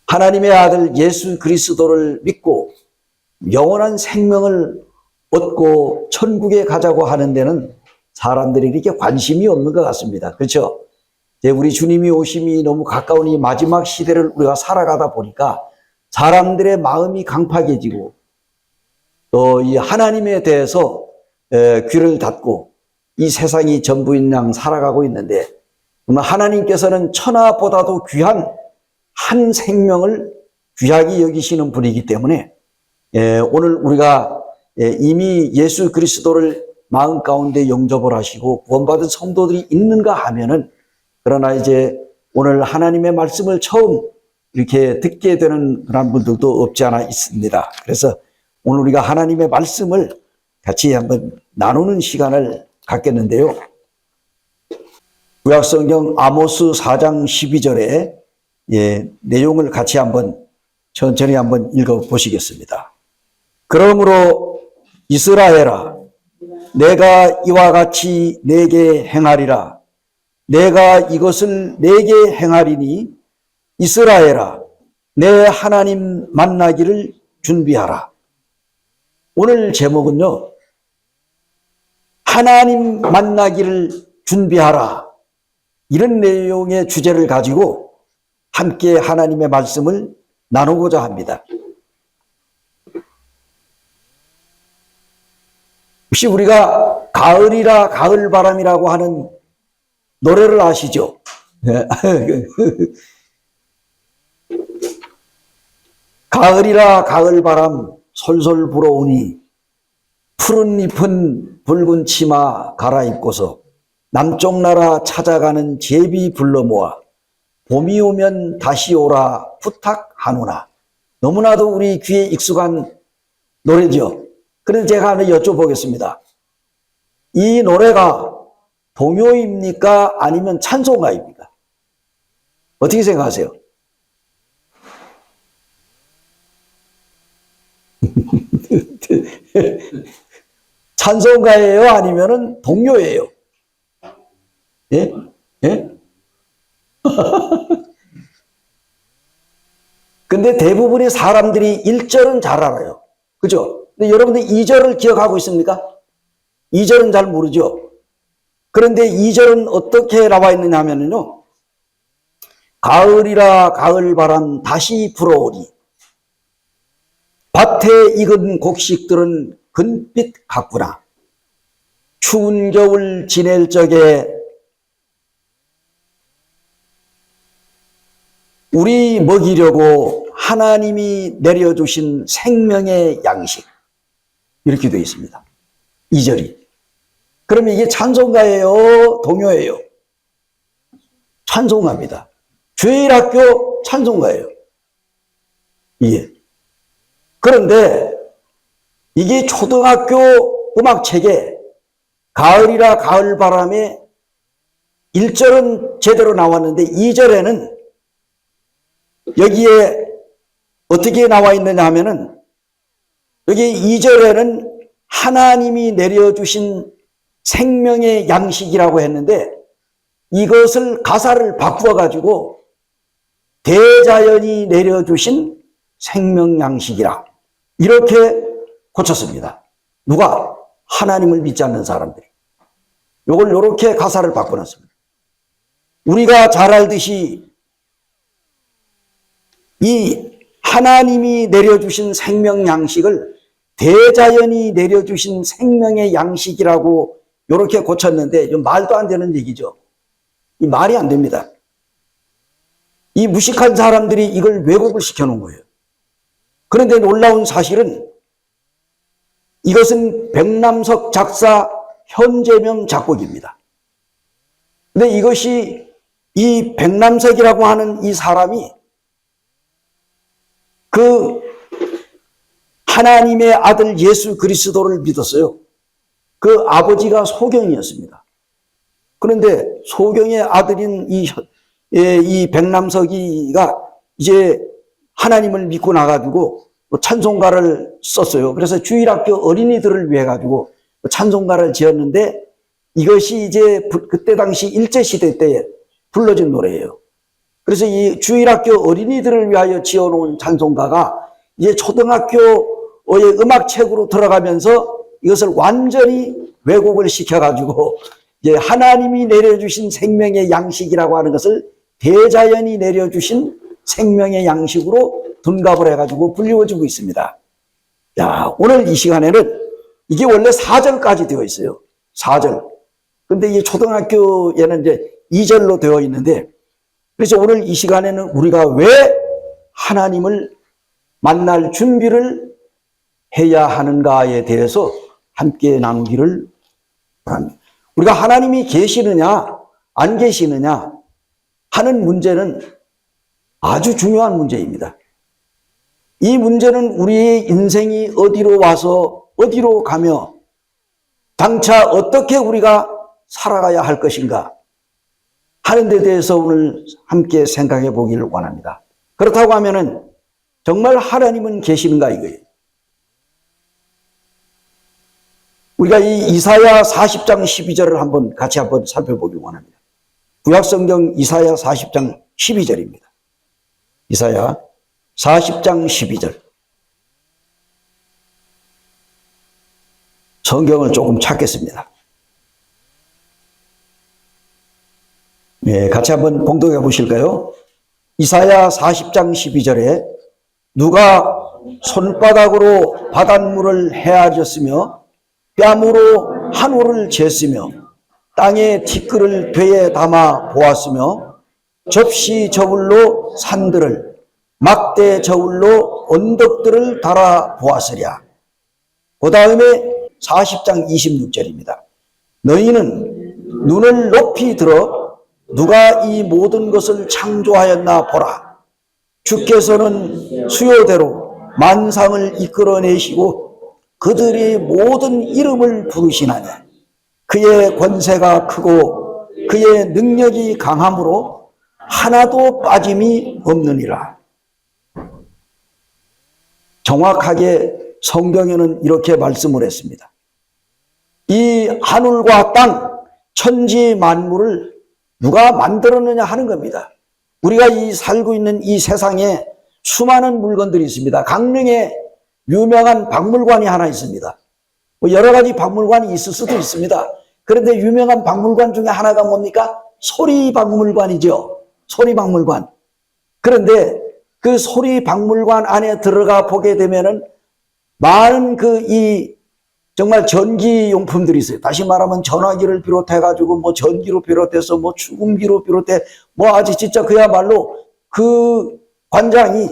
하나님의 아들 예수 그리스도를 믿고 영원한 생명을 얻고 천국에 가자고 하는 데는 사람들이 이렇게 관심이 없는 것 같습니다. 그렇죠? 이제 우리 주님이 오심이 너무 가까운 이 마지막 시대를 우리가 살아가다 보니까 사람들의 마음이 강팍해지고 또 이 하나님에 대해서 귀를 닫고 이 세상이 전부인 양 살아가고 있는데, 하나님께서는 천하보다도 귀한 한 생명을 귀하게 여기시는 분이기 때문에 오늘 우리가 이미 예수 그리스도를 마음 가운데 영접을 하시고 구원받은 성도들이 있는가 하면은, 그러나 이제 오늘 하나님의 말씀을 처음 이렇게 듣게 되는 그런 분들도 없지 않아 있습니다. 그래서 오늘 우리가 하나님의 말씀을 같이 한번 나누는 시간을 갖겠는데요. 구약성경 아모스 4장 12절에 내용을 같이 한번 천천히 한번 읽어보시겠습니다. 그러므로 이스라엘아, 내가 이와 같이 내게 행하리라. 내가 이것을 내게 행하리니 이스라엘아, 내 하나님 만나기를 준비하라. 오늘 제목은요, 하나님 만나기를 준비하라. 이런 내용의 주제를 가지고 함께 하나님의 말씀을 나누고자 합니다. 혹시 우리가 가을이라 가을바람이라고 하는 노래를 아시죠? 가을이라 가을바람 솔솔 불어오니 푸른 잎은 붉은 치마 갈아입고서 남쪽 나라 찾아가는 제비 불러 모아 봄이 오면 다시 오라 부탁하노나. 너무나도 우리 귀에 익숙한 노래죠. 그래서 제가 하나 여쭤보겠습니다. 이 노래가 동요입니까? 아니면 찬송가입니까? 어떻게 생각하세요? 찬송가예요? 아니면 동요예요? 예? 예? 근데 대부분의 사람들이 1절은 잘 알아요. 그죠? 근데 여러분들 2절을 기억하고 있습니까? 2절은 잘 모르죠? 그런데 2절은 어떻게 나와 있느냐 하면요. 가을이라 가을바람 다시 불어오리. 밭에 익은 곡식들은 근빛 같구나. 추운 겨울 지낼 적에 우리 먹이려고 하나님이 내려주신 생명의 양식. 이렇게 되어 있습니다. 2절이. 그러면 이게 찬송가예요? 동요예요? 찬송가입니다. 주일학교 찬송가예요. 이게. 그런데 이게 초등학교 음악책에 가을이라 가을바람에 1절은 제대로 나왔는데 2절에는 여기에 어떻게 나와 있느냐 하면은, 여기 2절에는 하나님이 내려주신 생명의 양식이라고 했는데 이것을 가사를 바꾸어 가지고 대자연이 내려주신 생명 양식이라 이렇게 고쳤습니다. 누가? 하나님을 믿지 않는 사람들이. 이걸 이렇게 가사를 바꿔놨습니다. 우리가 잘 알듯이 이 하나님이 내려주신 생명 양식을 대자연이 내려주신 생명의 양식이라고 이렇게 고쳤는데 말도 안 되는 얘기죠. 이 말이 안 됩니다. 이 무식한 사람들이 이걸 왜곡을 시켜놓은 거예요. 그런데 놀라운 사실은 이것은 백남석 작사 현재명 작곡입니다. 근데 이것이 이 백남석이라고 하는 이 사람이 그 하나님의 아들 예수 그리스도를 믿었어요. 그 아버지가 소경이었습니다. 그런데 소경의 아들인 이 백남석이가 이제 하나님을 믿고 나가지고 찬송가를 썼어요. 그래서 주일학교 어린이들을 위해 가지고 찬송가를 지었는데 이것이 이제 그때 당시 일제시대 때에 불러진 노래예요. 그래서 이 주일학교 어린이들을 위하여 지어놓은 찬송가가 이제 초등학교의 음악책으로 들어가면서 이것을 완전히 왜곡을 시켜가지고 이제 하나님이 내려주신 생명의 양식이라고 하는 것을 대자연이 내려주신 생명의 양식으로 둔갑을 해가지고 불리워지고 있습니다. 야, 오늘 이 시간에는 이게 원래 4절까지 되어 있어요. 4절. 근데 이 초등학교에는 이제 2절로 되어 있는데, 그래서 오늘 이 시간에는 우리가 왜 하나님을 만날 준비를 해야 하는가에 대해서 함께 나누기를 바랍니다. 우리가 하나님이 계시느냐 안 계시느냐 하는 문제는 아주 중요한 문제입니다. 이 문제는 우리의 인생이 어디로 와서 어디로 가며 장차 어떻게 우리가 살아가야 할 것인가 하는 데 대해서 오늘 함께 생각해 보기를 원합니다. 그렇다고 하면은 정말 하나님은 계시는가 이거예요. 우리가 이 이사야 40장 12절을 같이 한번 살펴보기 원합니다. 구약성경 이사야 40장 12절입니다. 이사야 40장 12절. 성경을 조금 찾겠습니다. 네, 같이 한번 봉독해 보실까요? 이사야 40장 12절에 누가 손바닥으로 바닷물을 헤아렸으며 뺨으로 한우를 쟀으며 땅에 티끌을 배에 담아 보았으며 접시 저울로 산들을 막대 저울로 언덕들을 달아 보았으랴. 그 다음에 40장 26절입니다. 너희는 눈을 높이 들어 누가 이 모든 것을 창조하였나 보라. 주께서는 수요대로 만상을 이끌어내시고 그들이 모든 이름을 부르시나니 그의 권세가 크고 그의 능력이 강함으로 하나도 빠짐이 없느니라. 정확하게 성경에는 이렇게 말씀을 했습니다. 이 하늘과 땅, 천지 만물을 누가 만들었느냐 하는 겁니다. 우리가 이 살고 있는 이 세상에 수많은 물건들이 있습니다. 강릉에 유명한 박물관이 하나 있습니다. 여러 가지 박물관이 있을 수도 있습니다. 그런데 유명한 박물관 중에 하나가 뭡니까? 소리박물관이죠. 소리박물관. 그런데 그 소리박물관 안에 들어가 보게 되면은 많은 정말 전기용품들이 있어요. 다시 말하면 전화기를 비롯해가지고 전기로 비롯해서 축음기로 비롯해 아주 진짜 그야말로 그 관장이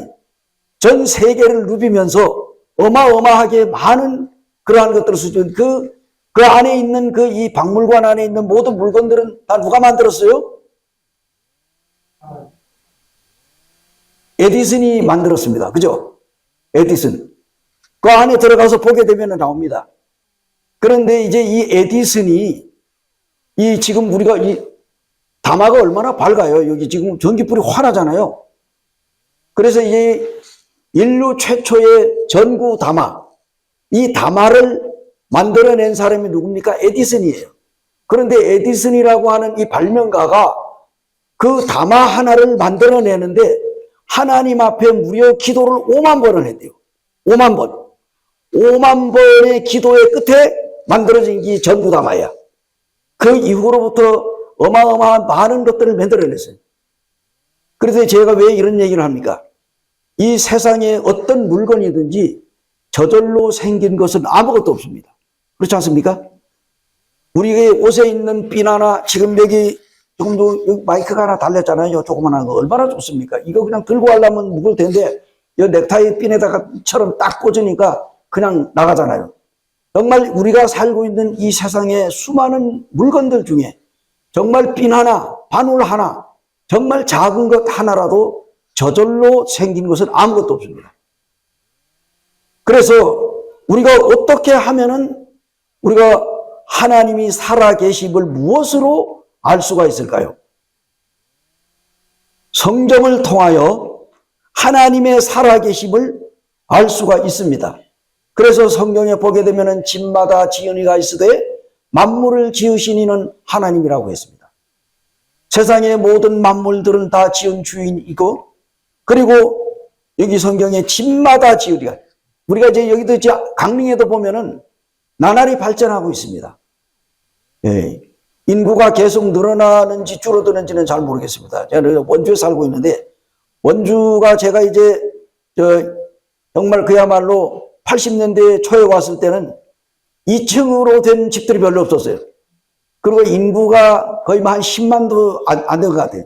전 세계를 누비면서 어마어마하게 많은 그러한 것들을 수준 그 안에 있는 이 박물관 안에 있는 모든 물건들은 다 누가 만들었어요? 에디슨이 만들었습니다. 그죠? 에디슨. 그 안에 들어가서 보게 되면 나옵니다. 그런데 이제 이 에디슨이 지금 우리가 담화가 얼마나 밝아요. 여기 지금 전기불이 환하잖아요. 그래서 이제 인류 최초의 전구 담화, 이 담화를 만들어낸 사람이 누굽니까? 에디슨이에요. 그런데 에디슨이라고 하는 이 발명가가 그 담화 하나를 만들어내는데 하나님 앞에 무려 기도를 5만 번을 했대요. 5만 번. 5만 번의 기도의 끝에 만들어진 이 전구 담화야. 그 이후로부터 어마어마한 많은 것들을 만들어냈어요. 그래서 제가 왜 이런 얘기를 합니까? 이 세상에 어떤 물건이든지 저절로 생긴 것은 아무것도 없습니다. 그렇지 않습니까? 우리의 옷에 있는 핀 하나, 지금 여기 마이크가 하나 달렸잖아요. 조그만한 거. 얼마나 좋습니까? 이거 그냥 들고 가려면 무거울 텐데, 이 넥타이 핀에다가처럼 딱 꽂으니까 그냥 나가잖아요. 정말 우리가 살고 있는 이 세상의 수많은 물건들 중에 정말 핀 하나, 바늘 하나, 정말 작은 것 하나라도 저절로 생긴 것은 아무것도 없습니다. 그래서 우리가 어떻게 하면은 우리가 하나님이 살아계심을 무엇으로 알 수가 있을까요? 성경을 통하여 하나님의 살아계심을 알 수가 있습니다. 그래서 성경에 보게 되면은 집마다 지은이가 있으되 만물을 지으신 이는 하나님이라고 했습니다. 세상의 모든 만물들은 다 지은 주인이고, 그리고 여기 성경에 집마다 지으리가, 우리가 이제 여기도 이제 강릉에도 보면은 나날이 발전하고 있습니다. 예. 인구가 계속 늘어나는지 줄어드는지는 잘 모르겠습니다. 저는 원주에 살고 있는데, 원주가 제가 이제 정말 그야말로 80년대 초에 왔을 때는 2층으로 된 집들이 별로 없었어요. 그리고 인구가 거의 한 10만도 안 된 것 같아요.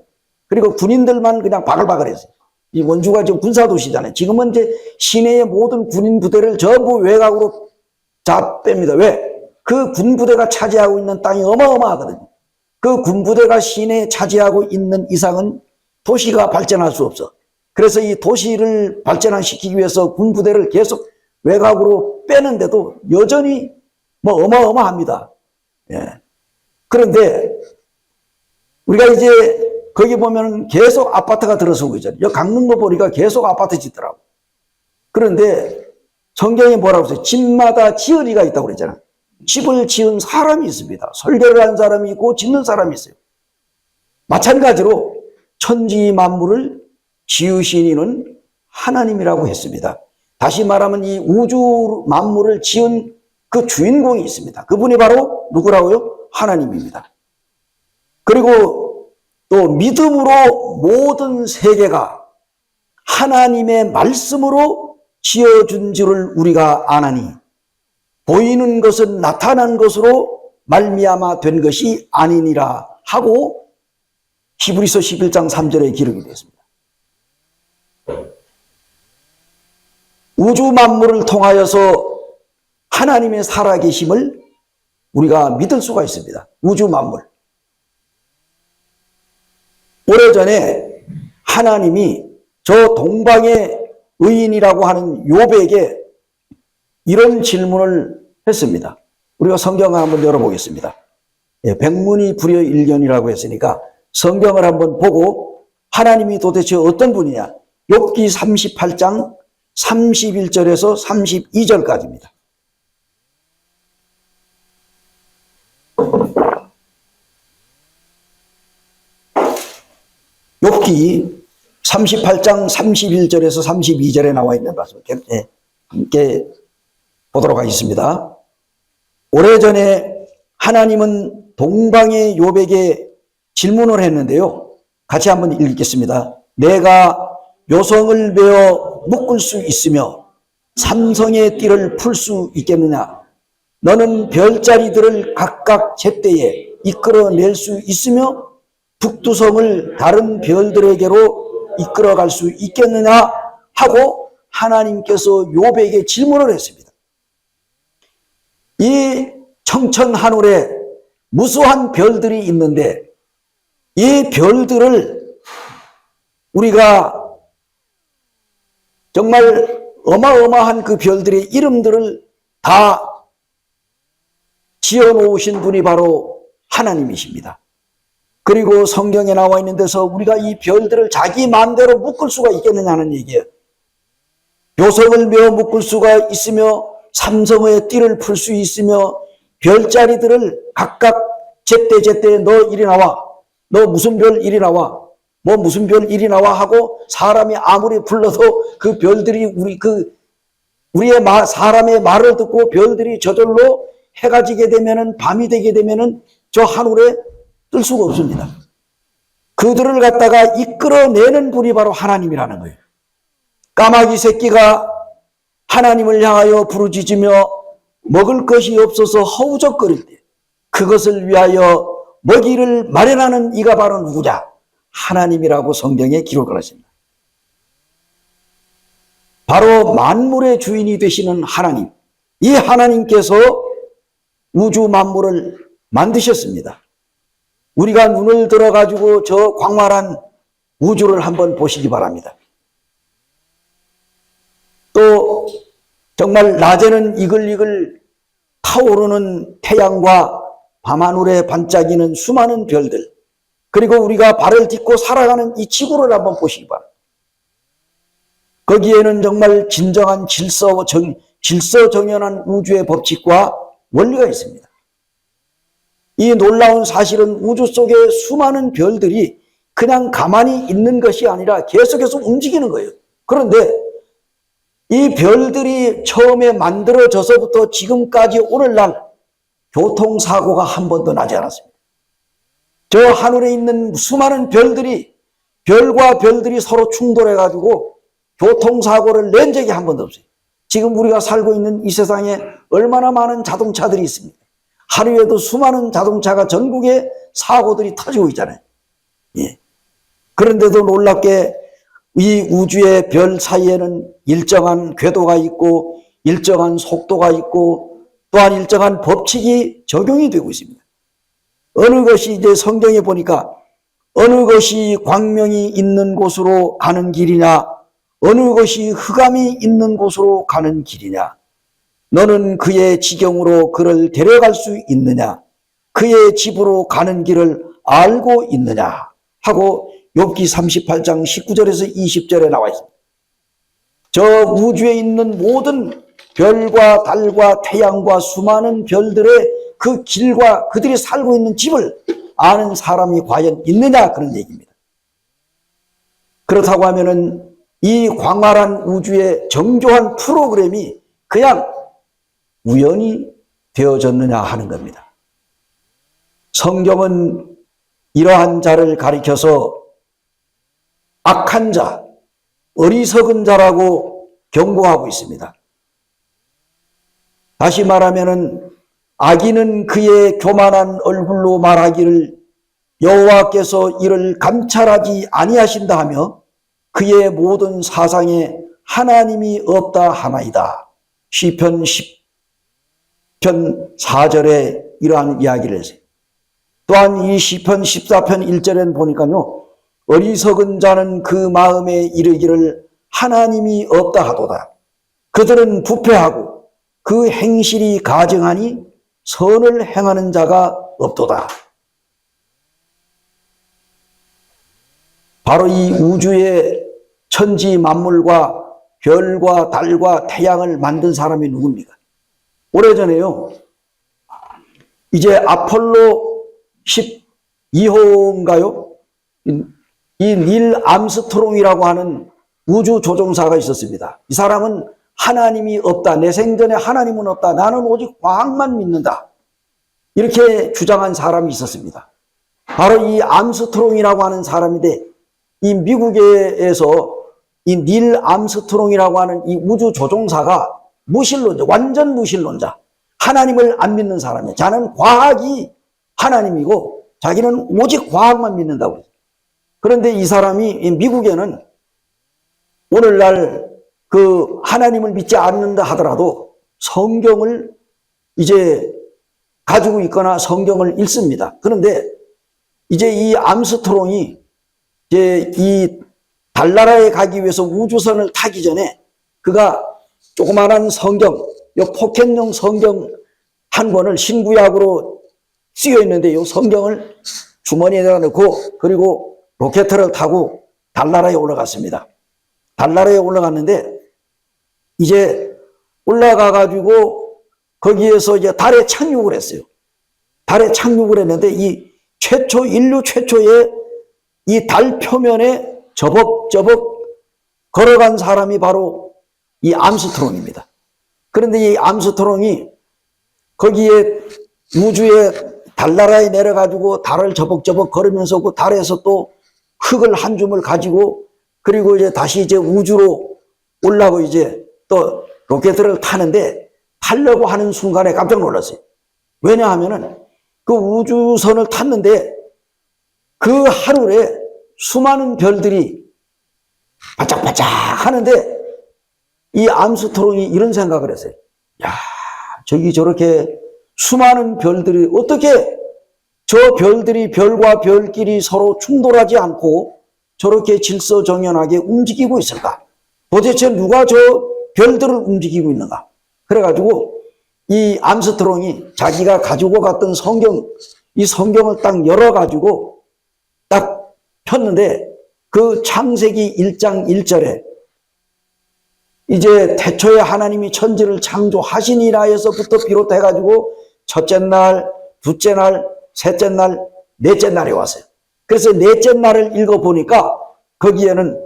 그리고 군인들만 그냥 바글바글했어요. 이 원주가 지금 군사도시잖아요. 지금은 이제 시내의 모든 군인 부대를 전부 외곽으로 다 뺍니다. 왜? 그 군부대가 차지하고 있는 땅이 어마어마하거든요. 그 군부대가 시내에 차지하고 있는 이상은 도시가 발전할 수 없어. 그래서 이 도시를 발전시키기 위해서 군부대를 계속 외곽으로 빼는데도 여전히 뭐 어마어마합니다. 예. 그런데 우리가 이제 거기 보면 계속 아파트가 들어서고 있잖아요. 강릉도 보니까 계속 아파트 짓더라고. 그런데 성경에 뭐라고 했어요? 집마다 지으리가 있다고 그랬잖아요. 집을 지은 사람이 있습니다. 설계를 한 사람이 있고 짓는 사람이 있어요. 마찬가지로 천지 만물을 지으신 이는 하나님이라고 했습니다. 다시 말하면 이 우주 만물을 지은 그 주인공이 있습니다. 그분이 바로 누구라고요? 하나님입니다. 그리고 또 믿음으로 모든 세계가 하나님의 말씀으로 지어준 줄을 우리가 아나니 보이는 것은 나타난 것으로 말미암아 된 것이 아니니라 하고 히브리서 11장 3절에 기록이 되었습니다. 우주 만물을 통하여서 하나님의 살아계심을 우리가 믿을 수가 있습니다. 우주 만물. 오래전에 하나님이 저 동방의 의인이라고 하는 욥에게 이런 질문을 했습니다. 우리가 성경을 한번 열어보겠습니다. 예, 백문이 불여일견이라고 했으니까 성경을 한번 보고 하나님이 도대체 어떤 분이냐. 욥기 38장 31절에서 32절까지입니다. 욥기 38장 31절에서 32절에 나와 있는 말씀 함께 보도록 하겠습니다. 오래전에 하나님은 동방의 욥에게 질문을 했는데요. 같이 한번 읽겠습니다. 내가 묘성을 베어 묶을 수 있으며 삼성의 띠를 풀 수 있겠느냐? 너는 별자리들을 각각 제때에 이끌어낼 수 있으며 북두성을 다른 별들에게로 이끌어갈 수 있겠느냐? 하고 하나님께서 욥에게 질문을 했습니다. 이 청천 하늘에 무수한 별들이 있는데 이 별들을 우리가 정말 어마어마한 그 별들의 이름들을 다 지어놓으신 분이 바로 하나님이십니다. 그리고 성경에 나와 있는 데서 우리가 이 별들을 자기 마음대로 묶을 수가 있겠느냐는 얘기예요. 묘성을 메어 묶을 수가 있으며 삼성의 띠를 풀 수 있으며 별자리들을 각각 제때 너 이리 나와, 너 무슨 별 이리 나와, 뭐 무슨 별 이리 나와 하고 사람이 아무리 불러도 그 별들이 우리의 사람의 말을 듣고 별들이 저절로 해가 지게 되면은 밤이 되게 되면은 저 하늘에 뜰 수가 없습니다. 그들을 갖다가 이끌어내는 분이 바로 하나님이라는 거예요. 까마귀 새끼가 하나님을 향하여 부르짖으며 먹을 것이 없어서 허우적거릴 때 그것을 위하여 먹이를 마련하는 이가 바로 누구냐? 하나님이라고 성경에 기록을 하십니다. 바로 만물의 주인이 되시는 하나님, 이 하나님께서 우주 만물을 만드셨습니다. 우리가 눈을 들어가지고 저 광활한 우주를 한번 보시기 바랍니다. 또 정말 낮에는 이글이글 타오르는 태양과 밤하늘에 반짝이는 수많은 별들, 그리고 우리가 발을 딛고 살아가는 이 지구를 한번 보시기 바랍니다. 거기에는 정말 진정한 질서정연한 우주의 법칙과 원리가 있습니다. 이 놀라운 사실은 우주 속에 수많은 별들이 그냥 가만히 있는 것이 아니라 계속해서 움직이는 거예요. 그런데 이 별들이 처음에 만들어져서부터 지금까지 오늘날 교통사고가 한 번도 나지 않았습니다. 저 하늘에 있는 수많은 별들이, 별과 별들이 서로 충돌해가지고 교통사고를 낸 적이 한 번도 없어요. 지금 우리가 살고 있는 이 세상에 얼마나 많은 자동차들이 있습니까? 하루에도 수많은 자동차가 전국에 사고들이 터지고 있잖아요. 예. 그런데도 놀랍게 이 우주의 별 사이에는 일정한 궤도가 있고 일정한 속도가 있고 또한 일정한 법칙이 적용이 되고 있습니다. 어느 것이 이제 성경에 보니까 어느 것이 광명이 있는 곳으로 가는 길이냐, 어느 것이 흑암이 있는 곳으로 가는 길이냐, 너는 그의 지경으로 그를 데려갈 수 있느냐, 그의 집으로 가는 길을 알고 있느냐 하고 욥기 38장 19절에서 20절에 나와 있습니다. 저 우주에 있는 모든 별과 달과 태양과 수많은 별들의 그 길과 그들이 살고 있는 집을 아는 사람이 과연 있느냐, 그런 얘기입니다. 그렇다고 하면은 이 광활한 우주의 정교한 프로그램이 그냥 우연히 되어졌느냐 하는 겁니다. 성경은 이러한 자를 가리켜서 악한 자, 어리석은 자라고 경고하고 있습니다. 다시 말하면은 악인은 그의 교만한 얼굴로 말하기를 여호와께서 이를 감찰하지 아니하신다 하며 그의 모든 사상에 하나님이 없다 하나이다. 시편 10편 4절에 이러한 이야기를 했어요. 또한 이 시편 14편 1절에는 보니까요, 어리석은 자는 그 마음에 이르기를 하나님이 없다 하도다. 그들은 부패하고 그 행실이 가증하니 선을 행하는 자가 없도다. 바로 이 우주의 천지 만물과 별과 달과 태양을 만든 사람이 누굽니까? 오래전에요, 이제 아폴로 12호인가요? 이 닐 암스트롱이라고 하는 우주 조종사가 있었습니다. 이 사람은 하나님이 없다, 내 생전에 하나님은 없다, 나는 오직 과학만 믿는다, 이렇게 주장한 사람이 있었습니다. 바로 이 암스트롱이라고 하는 사람인데, 이 미국에서 이 닐 암스트롱이라고 하는 이 우주 조종사가 무신론자, 완전 무신론자, 하나님을 안 믿는 사람이에요. 자는 과학이 하나님이고 자기는 오직 과학만 믿는다고 그랬어요. 그런데 이 사람이 미국에는 오늘날 그 하나님을 믿지 않는다 하더라도 성경을 이제 가지고 있거나 성경을 읽습니다. 그런데 이제 이 암스트롱이 이제 이 달나라에 가기 위해서 우주선을 타기 전에 그가 조그마한 성경, 요 포켓용 성경 한 권을 신구약으로 쓰여 있는데 이 성경을 주머니에다 넣고 그리고 로켓을 타고 달나라에 올라갔습니다. 달나라에 올라갔는데 이제 올라가 가지고 거기에서 이제 달에 착륙을 했어요. 달에 착륙을 했는데 이 인류 최초의 이 달 표면에 저벅저벅 걸어간 사람이 바로 이 암스트롱입니다. 그런데 이 암스트롱이 거기에 우주에 달나라에 내려가지고 달을 저벅저벅 걸으면서 그 달에서 또 흙을 한 줌을 가지고 그리고 이제 다시 이제 우주로 올라고 이제 또 로켓을 타는데 타려고 하는 순간에 깜짝 놀랐어요. 왜냐하면은 그 우주선을 탔는데 그 하늘에 수많은 별들이 바짝바짝 하는데 이 암스트롱이 이런 생각을 했어요. 야, 저기 저렇게 수많은 별들이 어떻게 저 별들이 별과 별끼리 서로 충돌하지 않고 저렇게 질서정연하게 움직이고 있을까? 도대체 누가 저 별들을 움직이고 있는가? 그래가지고 이 암스트롱이 자기가 가지고 갔던 성경, 이 성경을 딱 열어가지고 딱 폈는데 그 창세기 1장 1절에 이제 태초에 하나님이 천지를 창조하시니라 에서부터 비롯해가지고 첫째 날, 둘째 날, 셋째 날, 넷째 날에 왔어요. 그래서 넷째 날을 읽어보니까 거기에는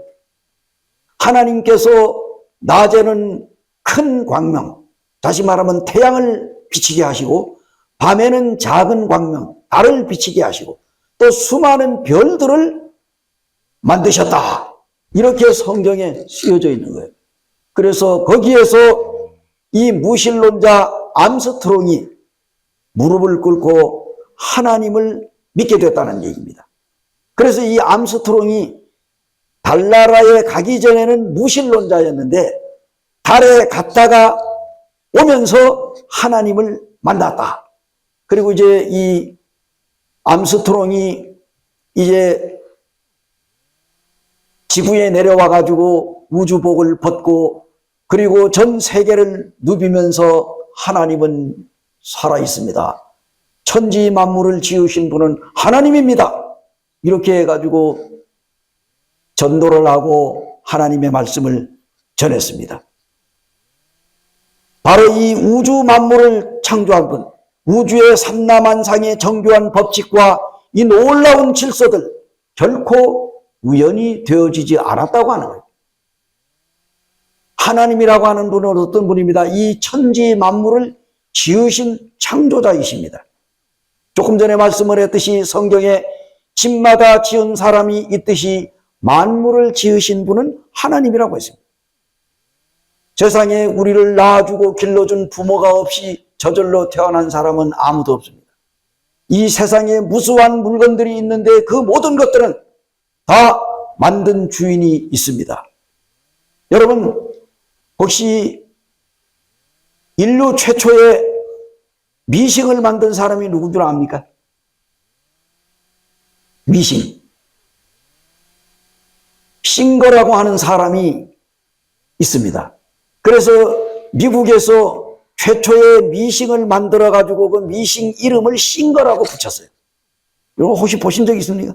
하나님께서 낮에는 큰 광명, 다시 말하면 태양을 비치게 하시고 밤에는 작은 광명, 달을 비치게 하시고 또 수많은 별들을 만드셨다. 이렇게 성경에 쓰여져 있는 거예요. 그래서 거기에서 이 무신론자 암스트롱이 무릎을 꿇고 하나님을 믿게 됐다는 얘기입니다. 그래서 이 암스트롱이 달나라에 가기 전에는 무신론자였는데 달에 갔다가 오면서 하나님을 만났다. 그리고 이제 이 암스트롱이 이제 지구에 내려와 가지고 우주복을 벗고 그리고 전 세계를 누비면서 하나님은 살아 있습니다. 천지 만물을 지으신 분은 하나님입니다. 이렇게 해가지고 전도를 하고 하나님의 말씀을 전했습니다. 바로 이 우주 만물을 창조한 분, 우주의 삼라만상의 정교한 법칙과 이 놀라운 질서들 결코 우연히 되어지지 않았다고 하는 거예요. 하나님이라고 하는 분은 어떤 분입니다. 이 천지 만물을 지으신 창조자이십니다. 조금 전에 말씀을 했듯이 성경에 집마다 지은 사람이 있듯이 만물을 지으신 분은 하나님이라고 했습니다. 세상에 우리를 낳아주고 길러준 부모가 없이 저절로 태어난 사람은 아무도 없습니다. 이 세상에 무수한 물건들이 있는데 그 모든 것들은 다 만든 주인이 있습니다. 여러분, 혹시 인류 최초의 미싱을 만든 사람이 누군 줄 압니까? 미싱. 싱거라고 하는 사람이 있습니다. 그래서 미국에서 최초의 미싱을 만들어가지고 그 미싱 이름을 싱거라고 붙였어요. 이거 혹시 보신 적 있습니까?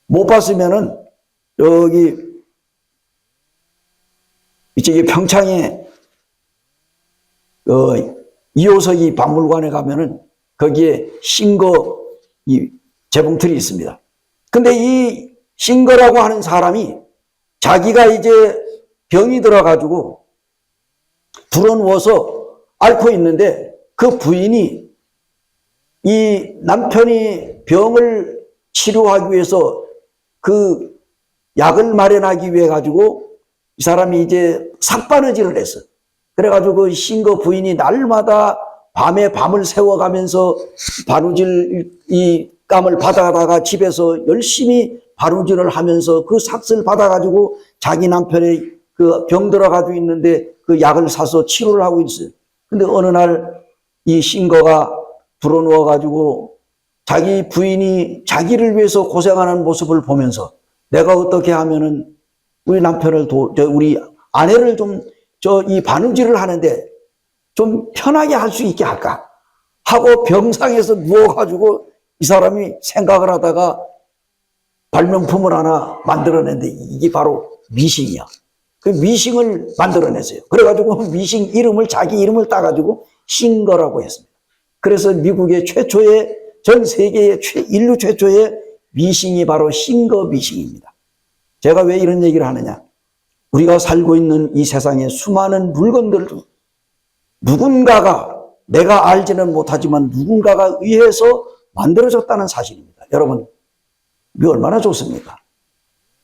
못 봤으면은 여기 이쪽에 평창에 이호석이 박물관에 가면은 거기에 싱거 이 재봉틀이 있습니다. 근데 이 싱거라고 하는 사람이 자기가 이제 병이 들어가지고 불어누워서 앓고 있는데 그 부인이 이 남편이 병을 치료하기 위해서 그 약을 마련하기 위해 가지고 이 사람이 이제 삭바느질을 했어. 그래가지고 그 싱거 부인이 날마다 밤에 밤을 새워가면서 바느질 이 감을 받아다가 집에서 열심히 바느질을 하면서 그 삭을 받아가지고 자기 남편의 그 병 들어가지고 있는데 그 약을 사서 치료를 하고 있어요. 근데 어느 날 이 싱거가 불어누워가지고 자기 부인이 자기를 위해서 고생하는 모습을 보면서 내가 어떻게 하면은 우리 남편을 우리 아내를 좀 이 바느질을 하는데 좀 편하게 할 수 있게 할까 하고 병상에서 누워가지고 이 사람이 생각을 하다가 발명품을 하나 만들어냈는데 이게 바로 미싱이야. 그 미싱을 만들어냈어요. 그래가지고 미싱 이름을 자기 이름을 따가지고 싱거라고 했습니다. 그래서 미국의 최초의 전 세계의 인류 최초의 미싱이 바로 싱거 미싱입니다. 제가 왜 이런 얘기를 하느냐? 우리가 살고 있는 이 세상에 수많은 물건들을 누군가가 내가 알지는 못하지만 누군가가 의해서 만들어졌다는 사실입니다. 여러분, 이게 얼마나 좋습니까?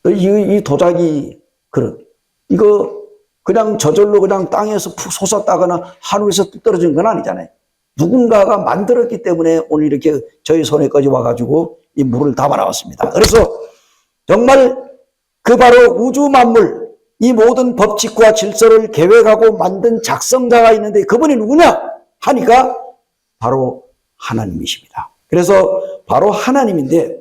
이 도자기 그릇, 이거 그냥 저절로 그냥 땅에서 푹 솟았다거나 하늘에서 뚝 떨어진 건 아니잖아요. 누군가가 만들었기 때문에 오늘 이렇게 저희 손에까지 와가지고 이 물을 담아 나왔습니다. 그래서 정말 그 바로 우주 만물, 이 모든 법칙과 질서를 계획하고 만든 작성자가 있는데 그분이 누구냐 하니까 바로 하나님이십니다. 그래서 바로 하나님인데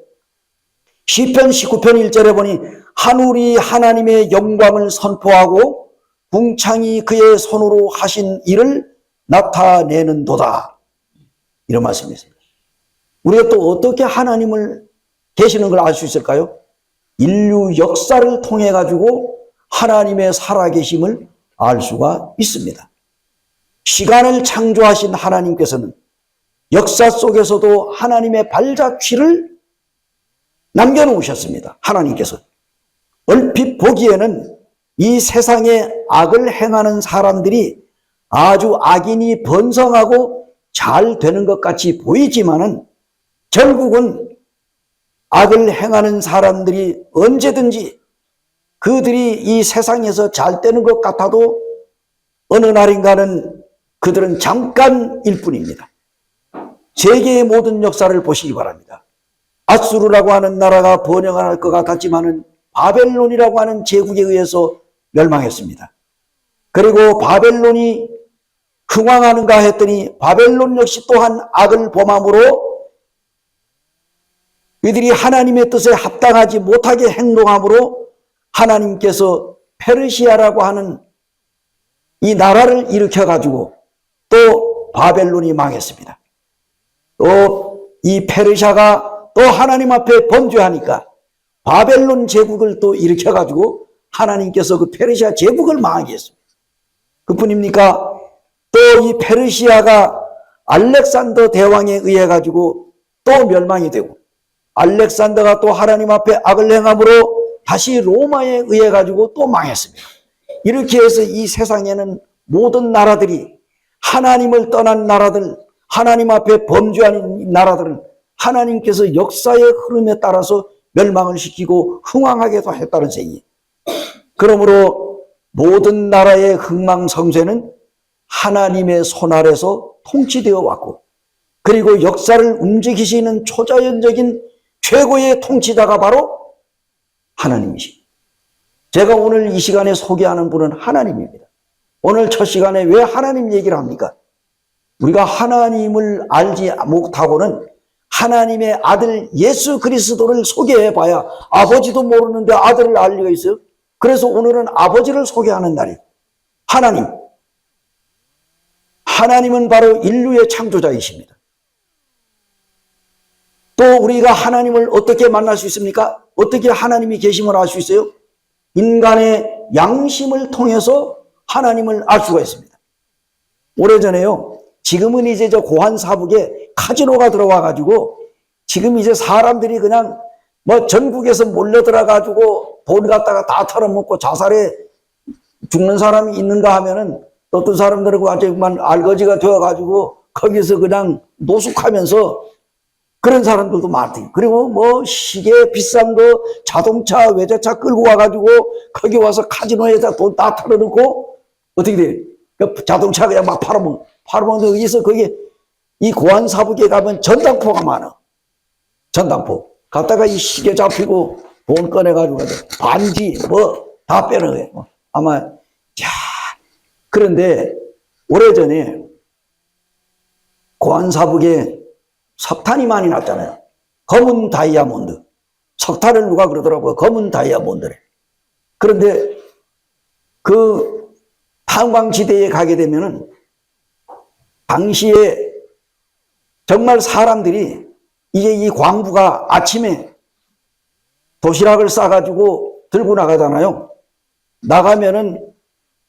시편 19편 1절에 보니 하늘이 하나님의 영광을 선포하고 궁창이 그의 손으로 하신 일을 나타내는도다. 이런 말씀이 있습니다. 우리가 또 어떻게 하나님을 계시는 걸 알 수 있을까요? 인류 역사를 통해 가지고 하나님의 살아계심을 알 수가 있습니다. 시간을 창조하신 하나님께서는 역사 속에서도 하나님의 발자취를 남겨놓으셨습니다. 하나님께서. 얼핏 보기에는 이 세상에 악을 행하는 사람들이 아주 악인이 번성하고 잘 되는 것 같이 보이지만은 결국은 악을 행하는 사람들이 언제든지 그들이 이 세상에서 잘 되는 것 같아도 어느 날인가는 그들은 잠깐일 뿐입니다. 세계의 모든 역사를 보시기 바랍니다. 아수르라고 하는 나라가 번영할 것 같았지만은 바벨론이라고 하는 제국에 의해서 멸망했습니다. 그리고 바벨론이 흥왕하는가 했더니 바벨론 역시 또한 악을 범함으로 이들이 하나님의 뜻에 합당하지 못하게 행동함으로 하나님께서 페르시아라고 하는 이 나라를 일으켜가지고 또 바벨론이 망했습니다. 또 이 페르시아가 또 하나님 앞에 범죄하니까 바벨론 제국을 또 일으켜가지고 하나님께서 그 페르시아 제국을 망하게 했습니다. 그뿐입니까? 또 이 페르시아가 알렉산더 대왕에 의해 가지고 또 멸망이 되고 알렉산더가 또 하나님 앞에 악을 행함으로 다시 로마에 의해 가지고 또 망했습니다. 이렇게 해서 이 세상에는 모든 나라들이 하나님을 떠난 나라들, 하나님 앞에 범죄하는 나라들은 하나님께서 역사의 흐름에 따라서 멸망을 시키고 흥왕하게도 했다는 얘기예요. 그러므로 모든 나라의 흥망성쇠는 하나님의 손 아래서 통치되어 왔고 그리고 역사를 움직이시는 초자연적인 최고의 통치자가 바로 하나님이십니다. 제가 오늘 이 시간에 소개하는 분은 하나님입니다. 오늘 첫 시간에 왜 하나님 얘기를 합니까? 우리가 하나님을 알지 못하고는 하나님의 아들 예수 그리스도를 소개해 봐야 아버지도 모르는데 아들을 알 리가 있어요? 그래서 오늘은 아버지를 소개하는 날이에요. 하나님은 바로 인류의 창조자이십니다. 또 우리가 하나님을 어떻게 만날 수 있습니까? 어떻게 하나님이 계심을 알 수 있어요? 인간의 양심을 통해서 하나님을 알 수가 있습니다. 오래전에요. 지금은 이제 저 고환사북에 카지노가 들어와 가지고 지금 이제 사람들이 그냥 뭐 전국에서 몰려 들어 가지고 돈 갖다가 다 털어먹고 자살해 죽는 사람이 있는가 하면은 어떤 사람들하고 아주만 알거지가 되어 가지고 거기서 그냥 노숙하면서 그런 사람들도 많대요. 그리고 뭐 시계 비싼 거 자동차 외제차 끌고 와 가지고 거기 와서 카지노에다 돈 다 털어놓고 어떻게 돼요? 자동차 그냥 막 팔아먹는데 여기서 거기 이 고환사북에 가면 전당포가 많아. 전당포. 갔다가 이 시계 잡히고 돈 꺼내가지고 반지 뭐 다 빼는 거예요. 아마, 야 그런데 오래전에 고환사북에 석탄이 많이 났잖아요. 검은 다이아몬드. 석탄을 누가 그러더라고요. 검은 다이아몬드래. 그런데 그 탄광지대에 가게 되면은 당시에 정말 사람들이 이게 이 광부가 아침에 도시락을 싸가지고 들고 나가잖아요. 나가면은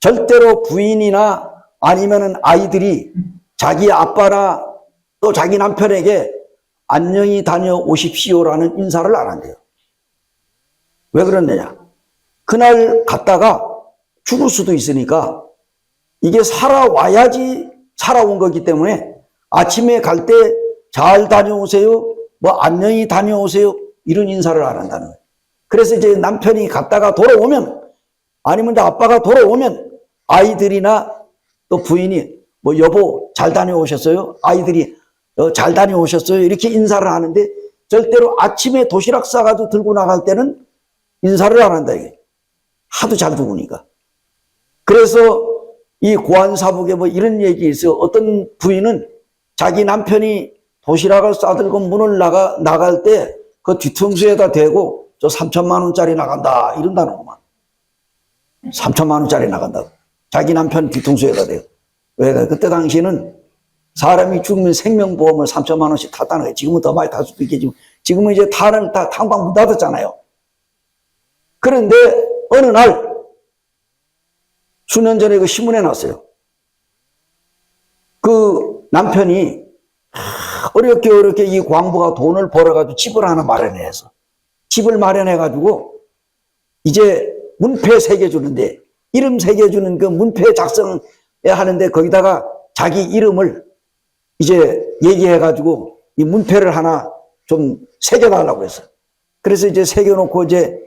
절대로 부인이나 아니면은 아이들이 자기 아빠나 또 자기 남편에게 안녕히 다녀오십시오라는 인사를 안 한대요. 왜 그러느냐? 그날 갔다가 죽을 수도 있으니까 이게 살아와야지 살아온 거기 때문에 아침에 갈 때 잘 다녀오세요, 뭐 안녕히 다녀오세요 이런 인사를 안 한다는 거예요. 그래서 이제 남편이 갔다가 돌아오면 아니면 이제 아빠가 돌아오면 아이들이나 또 부인이 뭐 여보 잘 다녀오셨어요? 아이들이 잘 다녀오셨어요? 이렇게 인사를 하는데 절대로 아침에 도시락 싸가지고 들고 나갈 때는 인사를 안 한다 이게. 하도 잘 죽으니까. 그래서 이 고환사북에 뭐 이런 얘기 있어요. 어떤 부인은 자기 남편이 도시락을 싸들고 문을 나갈 때 그 뒤통수에다 대고 저 3천만 원짜리 나간다 이런다는구만. 3천만 원짜리 나간다고. 자기 남편 뒤통수에다 대고. 왜? 그때 당시에는 사람이 죽으면 생명보험을 3천만 원씩 탔다는 거예요. 지금은 더 많이 탈 수도 있겠지만 지금은 이제 다 탄광 문 닫았잖아요. 그런데 어느 날 수년 전에 그 신문에 났어요. 그 남편이 어렵게 이 광부가 돈을 벌어가지고 집을 하나 마련해서 집을 마련해가지고 이제 문패 새겨주는데 이름 새겨주는 그 문패 작성해 하는데 거기다가 자기 이름을 이제 얘기해가지고 이 문패를 하나 좀 새겨달라고 했어. 그래서 이제 새겨놓고 이제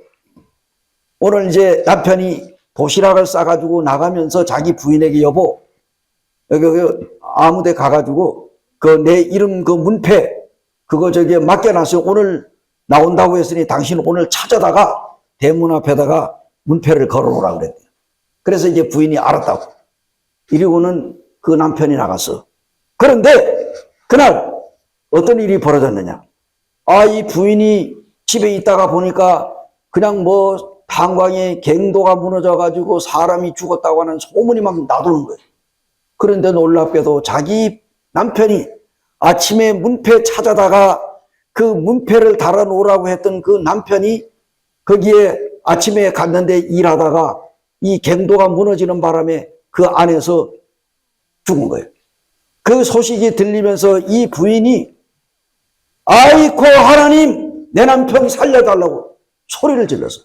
오늘 이제 남편이 도시락을 싸가지고 나가면서 자기 부인에게 여보 여기 아무데 가가지고 그 내 이름 그 문패 그거 저기 맡겨놨어요. 오늘 나온다고 했으니 당신 오늘 찾아다가 대문 앞에다가 문패를 걸어놓으라고 그랬대요. 그래서 이제 부인이 알았다고. 이러고는 그 남편이 나갔어. 그런데 그날 어떤 일이 벌어졌느냐. 이 부인이 집에 있다가 보니까 그냥 뭐 탄광에 갱도가 무너져가지고 사람이 죽었다고 하는 소문이 막 나도는 거예요. 그런데 놀랍게도 자기 남편이 아침에 문패 찾아다가 그 문패를 달아놓으라고 했던 그 남편이 거기에 아침에 갔는데 일하다가 이 갱도가 무너지는 바람에 그 안에서 죽은 거예요. 그 소식이 들리면서 이 부인이 아이고 하나님 내 남편 살려달라고 소리를 질렀어.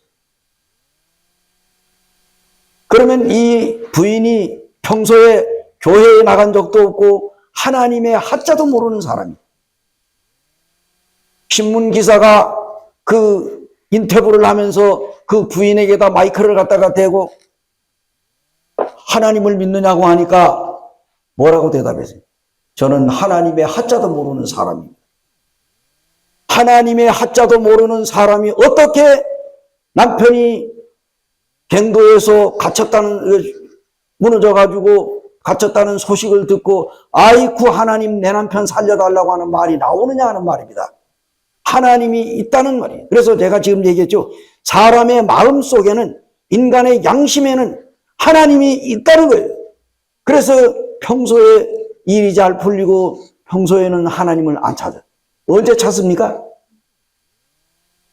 그러면 이 부인이 평소에 교회에 나간 적도 없고 하나님의 하자도 모르는 사람이에요. 신문기사가 그 인터뷰를 하면서 그 부인에게다 마이크를 갖다가 대고 하나님을 믿느냐고 하니까 뭐라고 대답했어요? 저는 하나님의 하자도 모르는 사람입니다. 하나님의 하자도 모르는 사람이 어떻게 남편이 갱도에서 갇혔다는, 무너져가지고 갇혔다는 소식을 듣고 아이쿠 하나님 내 남편 살려달라고 하는 말이 나오느냐 하는 말입니다. 하나님이 있다는 말이에요. 그래서 제가 지금 얘기했죠. 사람의 마음 속에는 인간의 양심에는 하나님이 있다는 거예요. 그래서 평소에 일이 잘 풀리고 평소에는 하나님을 안 찾아요. 언제 찾습니까?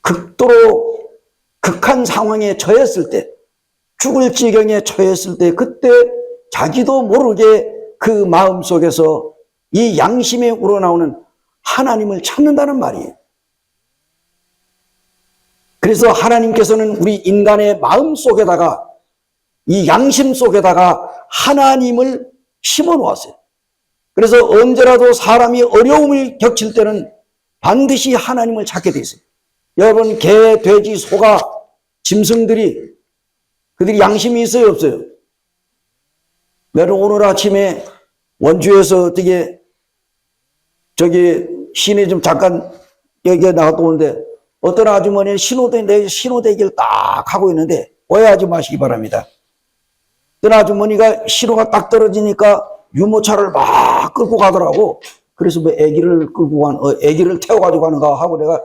극도로 극한 상황에 처했을 때, 죽을 지경에 처했을 때 그때 자기도 모르게 그 마음속에서 이 양심에 우러나오는 하나님을 찾는다는 말이에요. 그래서 하나님께서는 우리 인간의 마음 속에다가 이 양심 속에다가 하나님을 심어 놓았어요. 그래서 언제라도 사람이 어려움을 겹칠 때는 반드시 하나님을 찾게 돼 있어요. 여러분 개, 돼지, 소가, 짐승들이 그들이 양심이 있어요 없어요? 여러분 오늘 아침에 원주에서 어떻게 저기 시내 좀 잠깐 여기에 나갔다 오는데 어떤 아주머니는 신호대기를 딱 하고 있는데 오해하지 마시기 바랍니다. 어떤 아주머니가 신호가 딱 떨어지니까 유모차를 막 끌고 가더라고. 그래서 뭐 애기를 태워가지고 가는가 하고 내가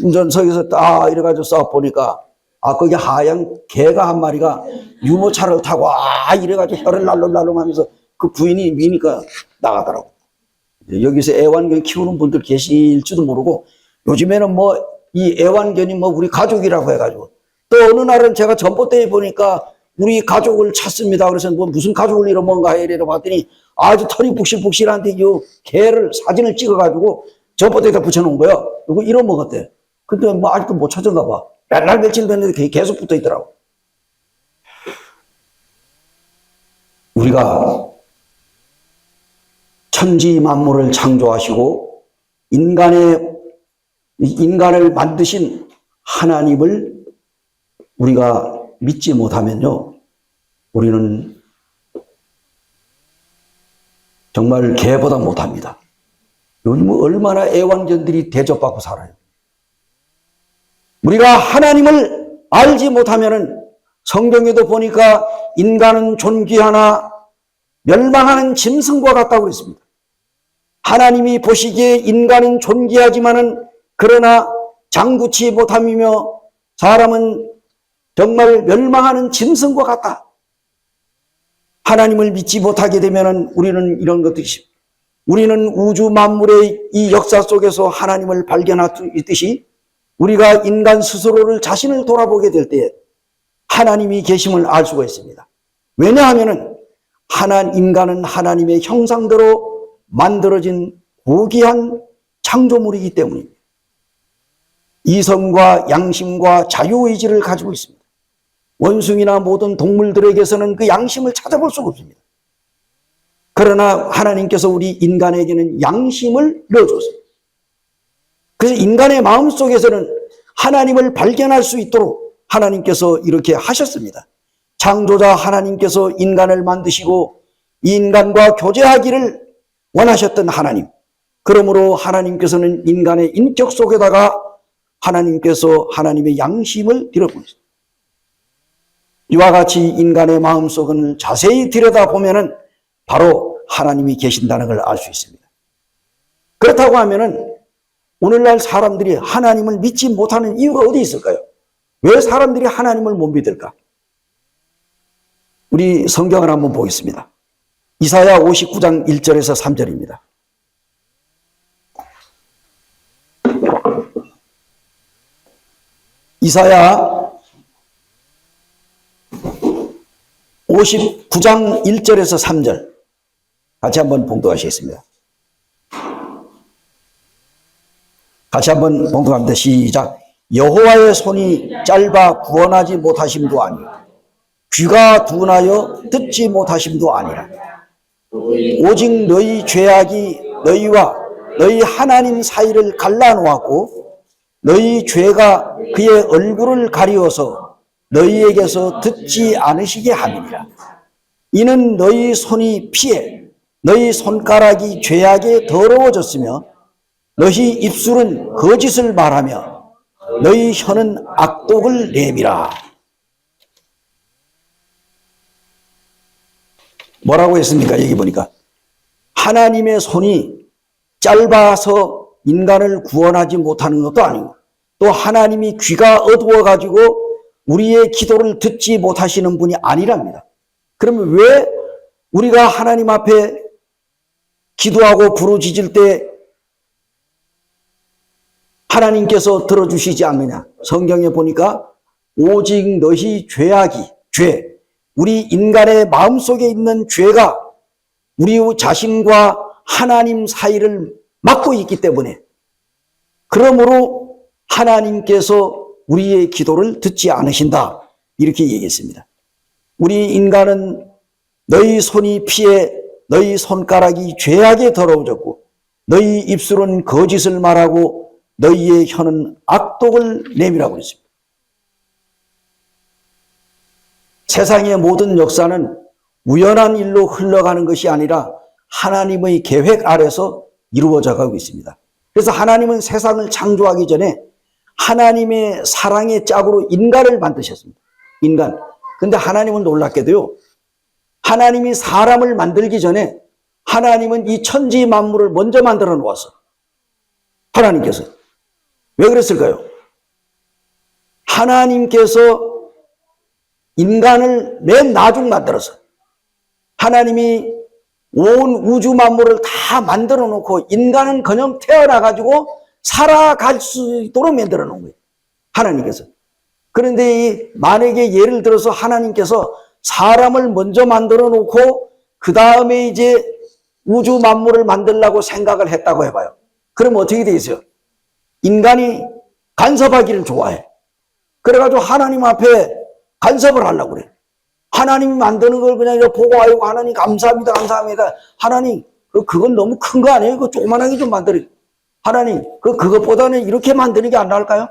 운전석에서 딱 이래가지고 써 보니까 거기 하얀 개가 한 마리가 유모차를 타고 이래가지고 혀를 날름날름 하면서 그 부인이 미니까 나가더라고. 여기서 애완견 키우는 분들 계실지도 모르고 요즘에는 뭐 이 애완견이 뭐 우리 가족이라고 해가지고 또 어느 날은 제가 전봇대에 보니까 우리 가족을 찾습니다. 그래서 뭐 무슨 가족을 잃어먹은가 이래서 봤더니 아주 털이 북실북실한데 이 개를 사진을 찍어가지고 전봇대에다 붙여놓은 거예요. 이거 잃어먹었대. 근데 뭐 아직도 못 찾은가 봐. 날 며칠 됐는데 계속 붙어 있더라고. 우리가 천지 만물을 창조하시고 인간을 만드신 하나님을 우리가 믿지 못하면요, 우리는 정말 개보다 못합니다. 요즘 얼마나 애완견들이 대접받고 살아요. 우리가 하나님을 알지 못하면은 성경에도 보니까 인간은 존귀하나 멸망하는 짐승과 같다고 그랬습니다. 하나님이 보시기에 인간은 존귀하지만은 그러나 장구치 못함이며 사람은 정말 멸망하는 짐승과 같다. 하나님을 믿지 못하게 되면은 우리는 이런 것들이 우리는 우주 만물의 이 역사 속에서 하나님을 발견하듯이 우리가 인간 스스로를 자신을 돌아보게 될 때 하나님이 계심을 알 수가 있습니다. 왜냐하면은 인간은 하나님의 형상대로 만들어진 고귀한 창조물이기 때문입니다. 이성과 양심과 자유의지를 가지고 있습니다. 원숭이나 모든 동물들에게서는 그 양심을 찾아볼 수가 없습니다. 그러나 하나님께서 우리 인간에게는 양심을 넣어줬어요. 그래서 인간의 마음속에서는 하나님을 발견할 수 있도록 하나님께서 이렇게 하셨습니다. 창조자 하나님께서 인간을 만드시고 이 인간과 교제하기를 원하셨던 하나님. 그러므로 하나님께서는 인간의 인격 속에다가 하나님께서 하나님의 양심을 들여보냈습니다. 이와 같이 인간의 마음속을 자세히 들여다보면 바로 하나님이 계신다는 걸 알 수 있습니다. 그렇다고 하면은 오늘날 사람들이 하나님을 믿지 못하는 이유가 어디 있을까요? 왜 사람들이 하나님을 못 믿을까? 우리 성경을 한번 보겠습니다. 이사야 59장 1절에서 3절입니다. 이사야 59장 1절에서 3절 같이 한번 봉독하시겠습니다. 같이 한번 봉독합니다. 시작. 여호와의 손이 짧아 구원하지 못하심도 아니요 귀가 둔하여 듣지 못하심도 아니라 오직 너희 죄악이 너희와 너희 하나님 사이를 갈라놓았고 너희 죄가 그의 얼굴을 가리워서 너희에게서 듣지 않으시게 함이니라. 이는 너희 손이 피해 너희 손가락이 죄악에 더러워졌으며 너희 입술은 거짓을 말하며 너희 혀는 악독을 내밀어. 뭐라고 했습니까? 여기 보니까 하나님의 손이 짧아서 인간을 구원하지 못하는 것도 아니고 또 하나님이 귀가 어두워가지고 우리의 기도를 듣지 못하시는 분이 아니랍니다. 그러면 왜 우리가 하나님 앞에 기도하고 부르짖을 때 하나님께서 들어주시지 않느냐? 성경에 보니까 오직 너희 죄악이, 우리 인간의 마음속에 있는 죄가 우리 자신과 하나님 사이를 막고 있기 때문에 그러므로 하나님께서 우리의 기도를 듣지 않으신다. 이렇게 얘기했습니다. 우리 인간은 너희 손이 피해 너희 손가락이 죄악에 더러워졌고 너희 입술은 거짓을 말하고 너희의 혀는 악독을 내밀라고 했습니다. 세상의 모든 역사는 우연한 일로 흘러가는 것이 아니라 하나님의 계획 아래서 이루어져 가고 있습니다. 그래서 하나님은 세상을 창조하기 전에 하나님의 사랑의 짝으로 인간을 만드셨습니다. 인간. 근데 하나님은 놀랍게도요. 하나님이 사람을 만들기 전에 하나님은 이 천지 만물을 먼저 만들어 놓았어. 하나님께서. 왜 그랬을까요? 하나님께서 인간을 맨 나중 만들어서 하나님이 온 우주 만물을 다 만들어 놓고 인간은 그냥 태어나가지고 살아갈 수 있도록 만들어 놓은 거예요. 하나님께서. 그런데 만약에 예를 들어서 하나님께서 사람을 먼저 만들어 놓고 그 다음에 이제 우주 만물을 만들려고 생각을 했다고 해봐요. 그럼 어떻게 되겠어요? 인간이 간섭하기를 좋아해. 그래가지고 하나님 앞에 간섭을 하려고 그래. 하나님이 만드는 걸 그냥 보고 아이고 하나님 감사합니다 감사합니다. 하나님 그건 너무 큰 거 아니에요? 그거 조그만하게 좀 만들어. 하나님 그것보다는 이렇게 만드는 게 안 나을까요?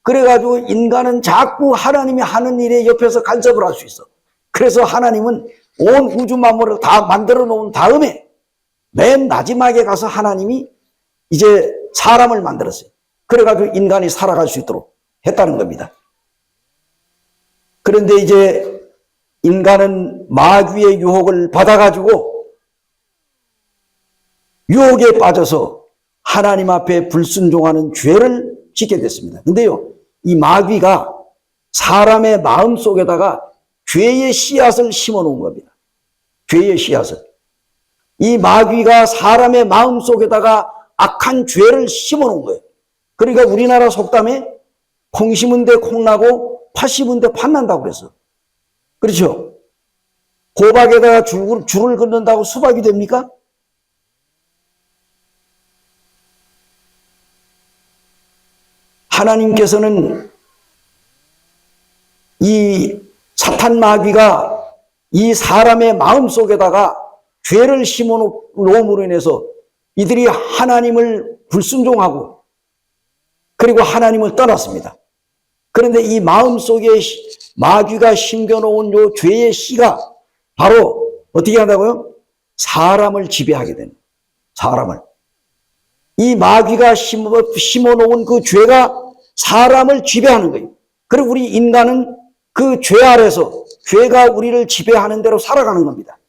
그래가지고 인간은 자꾸 하나님이 하는 일에 옆에서 간섭을 할 수 있어. 그래서 하나님은 온 우주 만물을 다 만들어 놓은 다음에 맨 마지막에 가서 하나님이 이제 사람을 만들었어요. 그래가지고 인간이 살아갈 수 있도록 했다는 겁니다. 그런데 이제 인간은 마귀의 유혹을 받아가지고 유혹에 빠져서 하나님 앞에 불순종하는 죄를 짓게 됐습니다. 근데요, 이 마귀가 사람의 마음 속에다가 죄의 씨앗을 심어 놓은 겁니다. 죄의 씨앗을. 이 마귀가 사람의 마음 속에다가 악한 죄를 심어 놓은 거예요. 그러니까 우리나라 속담에 콩 심은 데 콩 나고 팥 심은 데 팥 난다고 그랬어. 그렇죠? 호박에다가 줄을 긋는다고 수박이 됩니까? 하나님께서는 이 사탄 마귀가 이 사람의 마음 속에다가 죄를 심어 놓음으로 인해서 이들이 하나님을 불순종하고 그리고 하나님을 떠났습니다. 그런데 이 마음 속에 마귀가 심겨놓은 요 죄의 씨가 바로 어떻게 한다고요? 사람을 지배하게 되는, 사람을. 이 마귀가 심어놓은 그 죄가 사람을 지배하는 거예요. 그리고 우리 인간은 그 죄 아래서 죄가 우리를 지배하는 대로 살아가는 겁니다.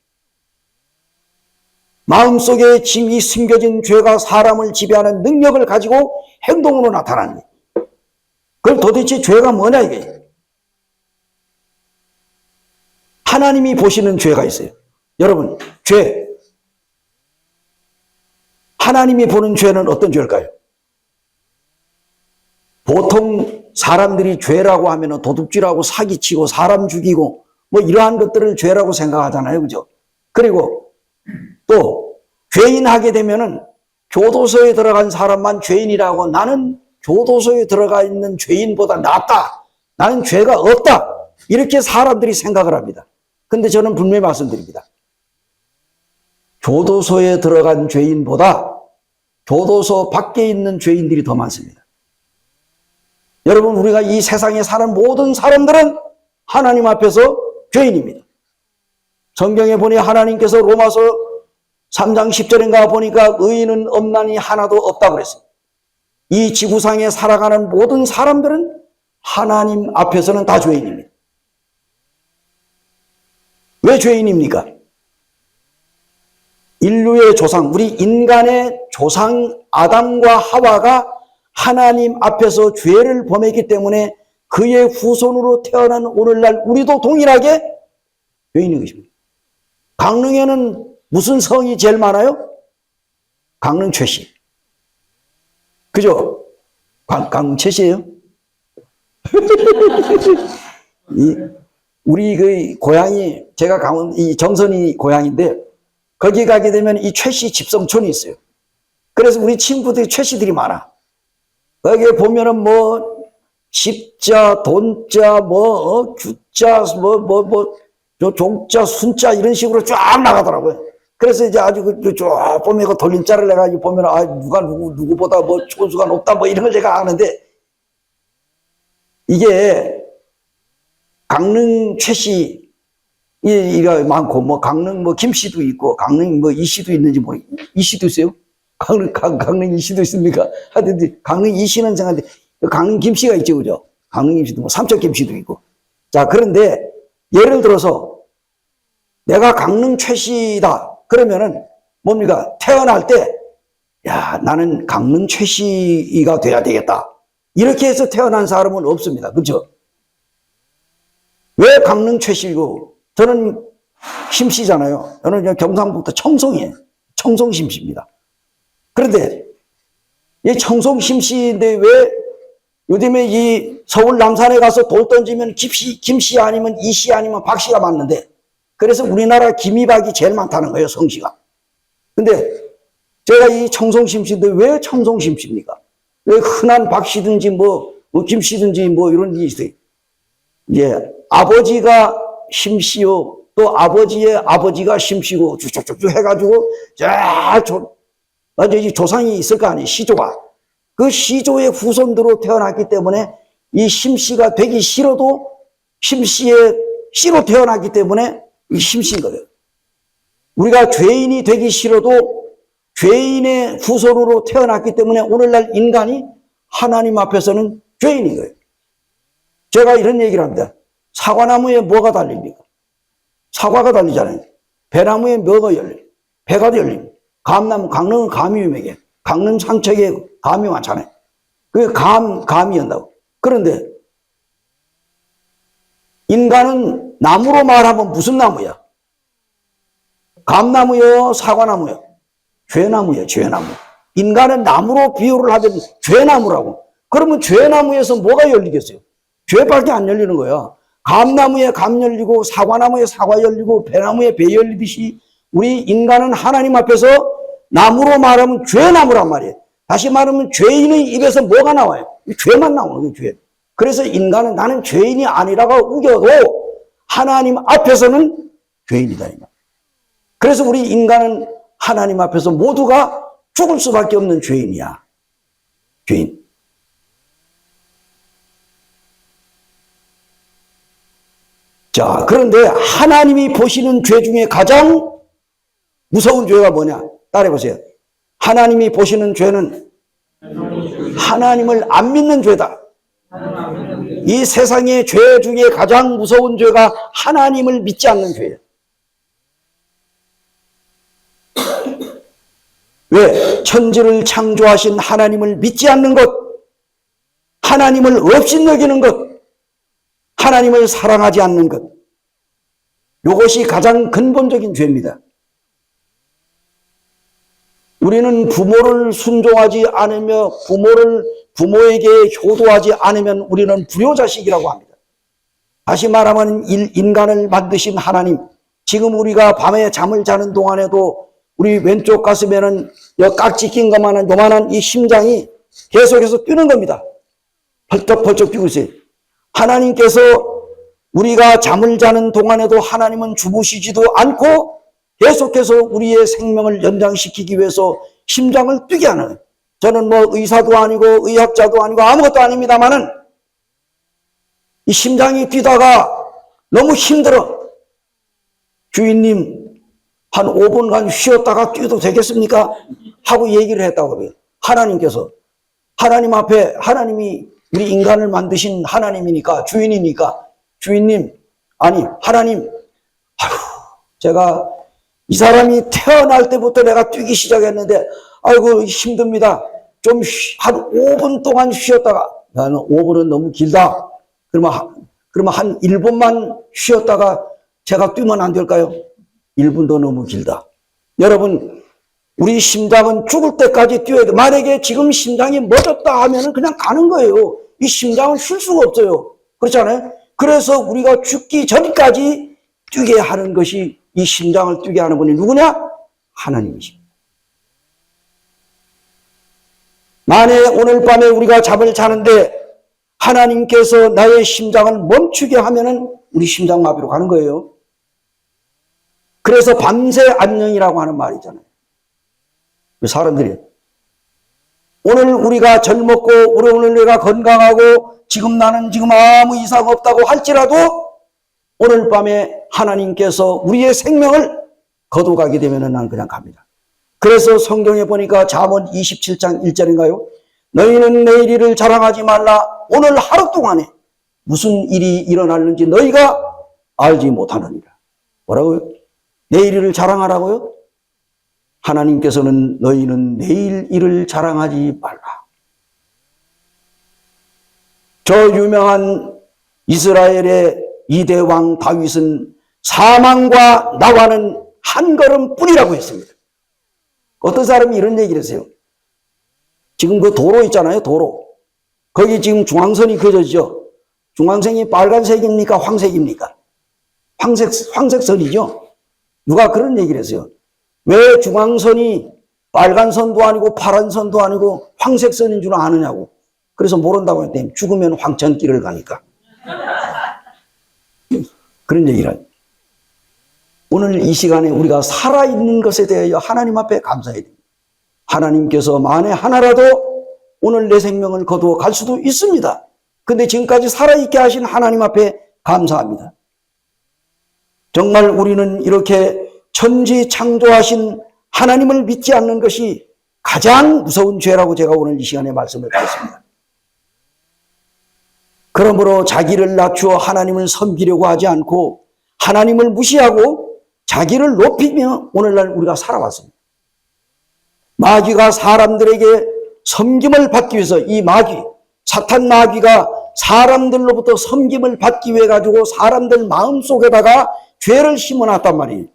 마음속에 지금 이 숨겨진 죄가 사람을 지배하는 능력을 가지고 행동으로 나타나는 거예요. 그럼 도대체 죄가 뭐냐 이게? 하나님이 보시는 죄가 있어요. 여러분, 죄. 하나님이 보는 죄는 어떤 죄일까요? 보통 사람들이 죄라고 하면 도둑질하고 사기치고 사람 죽이고 뭐 이러한 것들을 죄라고 생각하잖아요. 그죠? 그리고 또 죄인하게 되면은 교도소에 들어간 사람만 죄인이라고, 나는 교도소에 들어가 있는 죄인보다 낫다, 나는 죄가 없다, 이렇게 사람들이 생각을 합니다. 근데 저는 분명히 말씀드립니다. 교도소에 들어간 죄인보다 교도소 밖에 있는 죄인들이 더 많습니다. 여러분, 우리가 이 세상에 사는 모든 사람들은 하나님 앞에서 죄인입니다. 성경에 보니 하나님께서 로마서 3장 10절인가 보니까 의인은 없나니 하나도 없다고 그랬어요. 이 지구상에 살아가는 모든 사람들은 하나님 앞에서는 다 죄인입니다. 왜 죄인입니까? 인류의 조상, 우리 인간의 조상 아담과 하와가 하나님 앞에서 죄를 범했기 때문에 그의 후손으로 태어난 오늘날 우리도 동일하게 죄인인 것입니다. 강릉에는 무슨 성이 제일 많아요? 강릉 최씨. 그죠? 강릉 최씨예요? 우리 그 고향이, 제가 이 정선이 고향인데 거기 가게 되면 이 최씨 집성촌이 있어요. 그래서 우리 친구들이 최씨들이 많아. 거기에 보면은 뭐 집자, 돈자, 뭐 규자, 종자, 순자 이런 식으로 쫙 나가더라고요. 그래서 이제 아주 쭉 보면 그 돌림자를 내가지고 보면 누가 누구보다 뭐 촌수가 높다 뭐 이런 걸 제가 아는데, 이게 강릉 최씨 이가 많고 뭐 강릉 뭐 김씨도 있고 강릉 뭐 이씨도 있는지 이씨도 있어요? 강릉 이씨도 있습니까? 하여튼 강릉 이씨는 정한데 강릉 김씨가 있죠, 그죠? 강릉 김씨도 뭐 삼척 김씨도 있고. 자, 그런데 예를 들어서 내가 강릉 최씨다 그러면은 뭡니까? 태어날 때 야, 나는 강릉 최씨가 돼야 되겠다, 이렇게 해서 태어난 사람은 없습니다. 그렇죠? 왜 강릉 최씨고? 저는 심씨잖아요. 저는 경상북도 청송이에요. 청송 심씨입니다. 그런데 이 청송 심씨인데 왜 요즘에 이 서울 남산에 가서 돌 던지면 김씨 아니면 이씨 아니면 박씨가 맞는데, 그래서 우리나라 김이박이 제일 많다는 거예요, 성씨가. 근데 제가 이 청송 심씨인데 왜 청송 심씨입니까? 왜 흔한 박씨든지 뭐 김씨든지 뭐 이런 게 있어요. 예, 아버지가 심씨요, 또 아버지의 아버지가 심씨고 쭉쭉쭉 해가지고 완전히 조상이 있을 거 아니에요, 시조가. 그 시조의 후손으로 태어났기 때문에 이 심씨가 되기 싫어도 심씨의 씨로 태어났기 때문에 이 심씨인 거예요. 우리가 죄인이 되기 싫어도 죄인의 후손으로 태어났기 때문에 오늘날 인간이 하나님 앞에서는 죄인인 거예요. 제가 이런 얘기를 합니다. 사과나무에 뭐가 달립니까? 사과가 달리잖아요. 배나무에 뭐가 열려요? 배가 열립니다. 감나무, 강릉은 감이 유명해. 강릉 상척에 감이 많잖아요. 그게 감이 연다고. 그런데 인간은 나무로 말하면 무슨 나무야? 감나무요, 사과나무요? 죄나무예요, 죄나무. 인간은 나무로 비유를 하면 죄나무라고. 그러면 죄나무에서 뭐가 열리겠어요? 죄밖에 안 열리는 거야. 감나무에 감 열리고 사과나무에 사과 열리고 배나무에 배 열리듯이 우리 인간은 하나님 앞에서 나무로 말하면 죄나무란 말이에요. 다시 말하면 죄인의 입에서 뭐가 나와요? 죄만 나오는 거예요, 죄. 그래서 인간은 나는 죄인이 아니라고 우겨도 하나님 앞에서는 죄인이다. 그래서 우리 인간은 하나님 앞에서 모두가 죽을 수밖에 없는 죄인이야. 죄인. 자, 그런데 하나님이 보시는 죄 중에 가장 무서운 죄가 뭐냐? 따라해보세요. 하나님이 보시는 죄는 하나님을 안 믿는 죄다. 이 세상의 죄 중에 가장 무서운 죄가 하나님을 믿지 않는 죄예요. 왜? 천지를 창조하신 하나님을 믿지 않는 것, 하나님을 없이 여기는 것, 하나님을 사랑하지 않는 것, 이것이 가장 근본적인 죄입니다. 우리는 부모를 순종하지 않으며 부모에게 효도하지 않으면 우리는 불효자식이라고 합니다. 다시 말하면 인간을 만드신 하나님, 지금 우리가 밤에 잠을 자는 동안에도 우리 왼쪽 가슴에는 깍지 낀 것만한 요만한 이 심장이 계속해서 뛰는 겁니다. 펄쩍펄쩍 뛰고 있어요. 하나님께서 우리가 잠을 자는 동안에도 하나님은 주무시지도 않고 계속해서 우리의 생명을 연장시키기 위해서 심장을 뛰게 하는 거예요. 저는 뭐 의사도 아니고 의학자도 아니고 아무것도 아닙니다만은 이 심장이 뛰다가 너무 힘들어. 주인님, 한 5분간 쉬었다가 뛰어도 되겠습니까? 하고 얘기를 했다고 해요. 하나님께서. 하나님 앞에, 하나님이 우리 인간을 만드신 하나님이니까, 주인이니까, 주인님, 아니, 하나님, 제가 이 사람이 태어날 때부터 내가 뛰기 시작했는데, 아이고, 힘듭니다. 좀, 한 5분 동안 쉬었다가, 나는 5분은 너무 길다. 그러면 한 1분만 쉬었다가 제가 뛰면 안 될까요? 1분도 너무 길다. 여러분, 우리 심장은 죽을 때까지 뛰어야 돼. 만약에 지금 심장이 멎었다 하면 그냥 가는 거예요. 이 심장은 쉴 수가 없어요. 그렇잖아요? 그래서 우리가 죽기 전까지 뛰게 하는 것이, 이 심장을 뛰게 하는 분이 누구냐? 하나님이십니다. 만약에 오늘 밤에 우리가 잠을 자는데 하나님께서 나의 심장을 멈추게 하면은 우리 심장마비로 가는 거예요. 그래서 밤새 안녕이라고 하는 말이 있잖아요. 사람들이 오늘 우리가 젊었고 오늘 우리가 건강하고 지금 나는 지금 아무 이상 없다고 할지라도 오늘 밤에 하나님께서 우리의 생명을 거둬가게 되면 난 그냥 갑니다. 그래서 성경에 보니까 잠언 27장 1절인가요? 너희는 내일 일을 자랑하지 말라. 오늘 하루 동안에 무슨 일이 일어났는지 너희가 알지 못하느니라. 뭐라고요? 내일 일을 자랑하라고요? 하나님께서는 너희는 내일 일을 자랑하지 말라. 저 유명한 이스라엘의 2대 왕 다윗은 사망과 나와는 한 걸음뿐이라고 했습니다. 어떤 사람이 이런 얘기를 했어요. 지금 그 도로 있잖아요, 도로. 거기 지금 중앙선이 그려지죠. 중앙선이 빨간색입니까? 황색입니까? 황색선이죠. 누가 그런 얘기를 했어요. 왜 중앙선이 빨간 선도 아니고 파란 선도 아니고 황색 선인 줄 아느냐고. 그래서 모른다고 했더니 죽으면 황천길을 가니까. 그런 얘기를 하죠. 오늘 이 시간에 우리가 살아있는 것에 대하여 하나님 앞에 감사해야 됩니다. 하나님께서 만에 하나라도 오늘 내 생명을 거두어 갈 수도 있습니다. 근데 지금까지 살아있게 하신 하나님 앞에 감사합니다. 정말 우리는 이렇게 천지 창조하신 하나님을 믿지 않는 것이 가장 무서운 죄라고 제가 오늘 이 시간에 말씀을 드렸습니다. 그러므로 자기를 낮추어 하나님을 섬기려고 하지 않고 하나님을 무시하고 자기를 높이며 오늘날 우리가 살아왔습니다. 마귀가 사람들에게 섬김을 받기 위해서 이 마귀, 사탄 마귀가 사람들로부터 섬김을 받기 위해 가지고 사람들 마음속에다가 죄를 심어놨단 말이에요.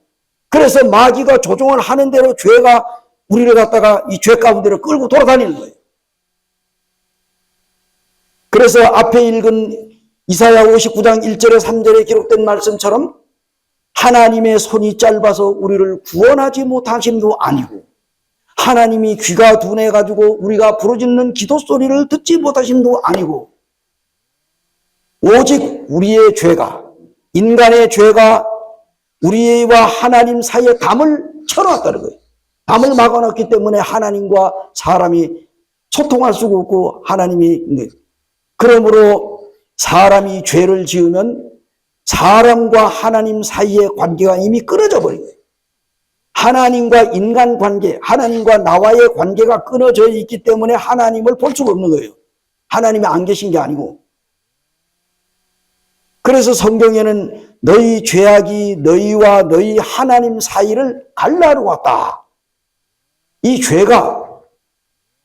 그래서 마귀가 조종을 하는 대로 죄가 우리를 갖다가 이 죄 가운데로 끌고 돌아다니는 거예요. 그래서 앞에 읽은 이사야 59장 1절에 3절에 기록된 말씀처럼 하나님의 손이 짧아서 우리를 구원하지 못하심도 아니고 하나님이 귀가 둔해가지고 우리가 부르짖는 기도 소리를 듣지 못하심도 아니고 오직 우리의 죄가, 인간의 죄가 우리와 하나님 사이에 담을 쳐놨다는 거예요. 담을 막아놨기 때문에 하나님과 사람이 소통할 수가 없고 하나님이, 그러므로 사람이 죄를 지으면 사람과 하나님 사이의 관계가 이미 끊어져 버린 거예요. 하나님과 인간 관계, 하나님과 나와의 관계가 끊어져 있기 때문에 하나님을 볼 수가 없는 거예요. 하나님이 안 계신 게 아니고. 그래서 성경에는 너희 죄악이 너희와 너희 하나님 사이를 갈라놓고 왔다. 이 죄가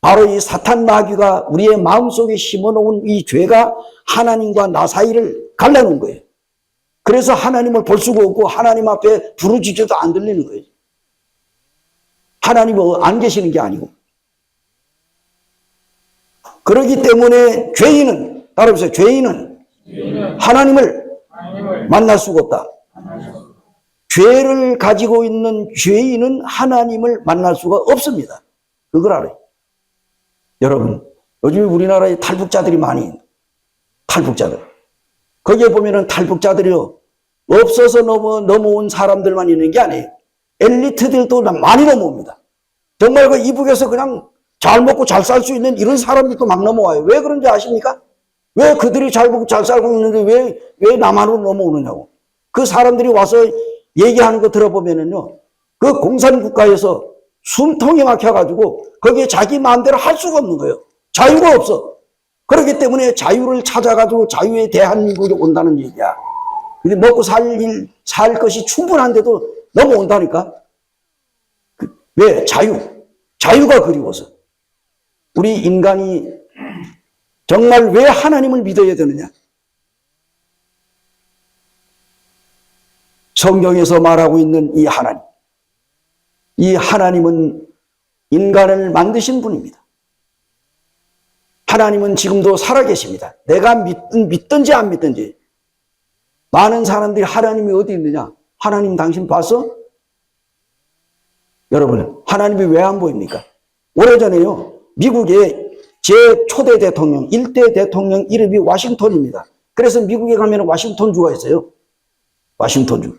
바로 이 사탄 마귀가 우리의 마음속에 심어놓은 이 죄가 하나님과 나 사이를 갈라놓은 거예요. 그래서 하나님을 볼 수가 없고 하나님 앞에 부르짖어도 안 들리는 거예요. 하나님은 안 계시는 게 아니고. 그렇기 때문에 죄인은, 따라해보세요. 죄인은 하나님을 만날 수가 없다. 죄를 가지고 있는 죄인은 하나님을 만날 수가 없습니다. 그걸 알아요. 여러분, 요즘 우리나라에 탈북자들이 많이 있는, 탈북자들. 거기에 보면은 탈북자들이요, 없어서 넘어온 사람들만 있는 게 아니에요. 엘리트들도 많이 넘어옵니다. 정말 그 이북에서 그냥 잘 먹고 잘 살 수 있는 이런 사람들도 막 넘어와요. 왜 그런지 아십니까? 왜 그들이 잘 먹고 잘 살고 있는데 왜 남한으로 넘어오느냐고. 그 사람들이 와서 얘기하는 거 들어보면은요, 그 공산국가에서 숨통이 막혀가지고 거기에 자기 마음대로 할 수가 없는 거예요. 자유가 없어. 그렇기 때문에 자유를 찾아가지고 자유의 대한민국에 온다는 얘기야. 근데 먹고 살 것이 충분한데도 넘어온다니까. 왜? 자유가 그리워서. 우리 인간이 정말 왜 하나님을 믿어야 되느냐? 성경에서 말하고 있는 이 하나님. 이 하나님은 인간을 만드신 분입니다. 하나님은 지금도 살아계십니다. 내가 믿든지 안 믿든지. 많은 사람들이 하나님이 어디 있느냐? 하나님 당신 봤어? 여러분, 하나님이 왜 안 보입니까? 오래전에요, 미국의 제 초대 대통령, 1대 대통령 이름이 워싱턴입니다. 그래서 미국에 가면 워싱턴주가 있어요. 워싱턴주.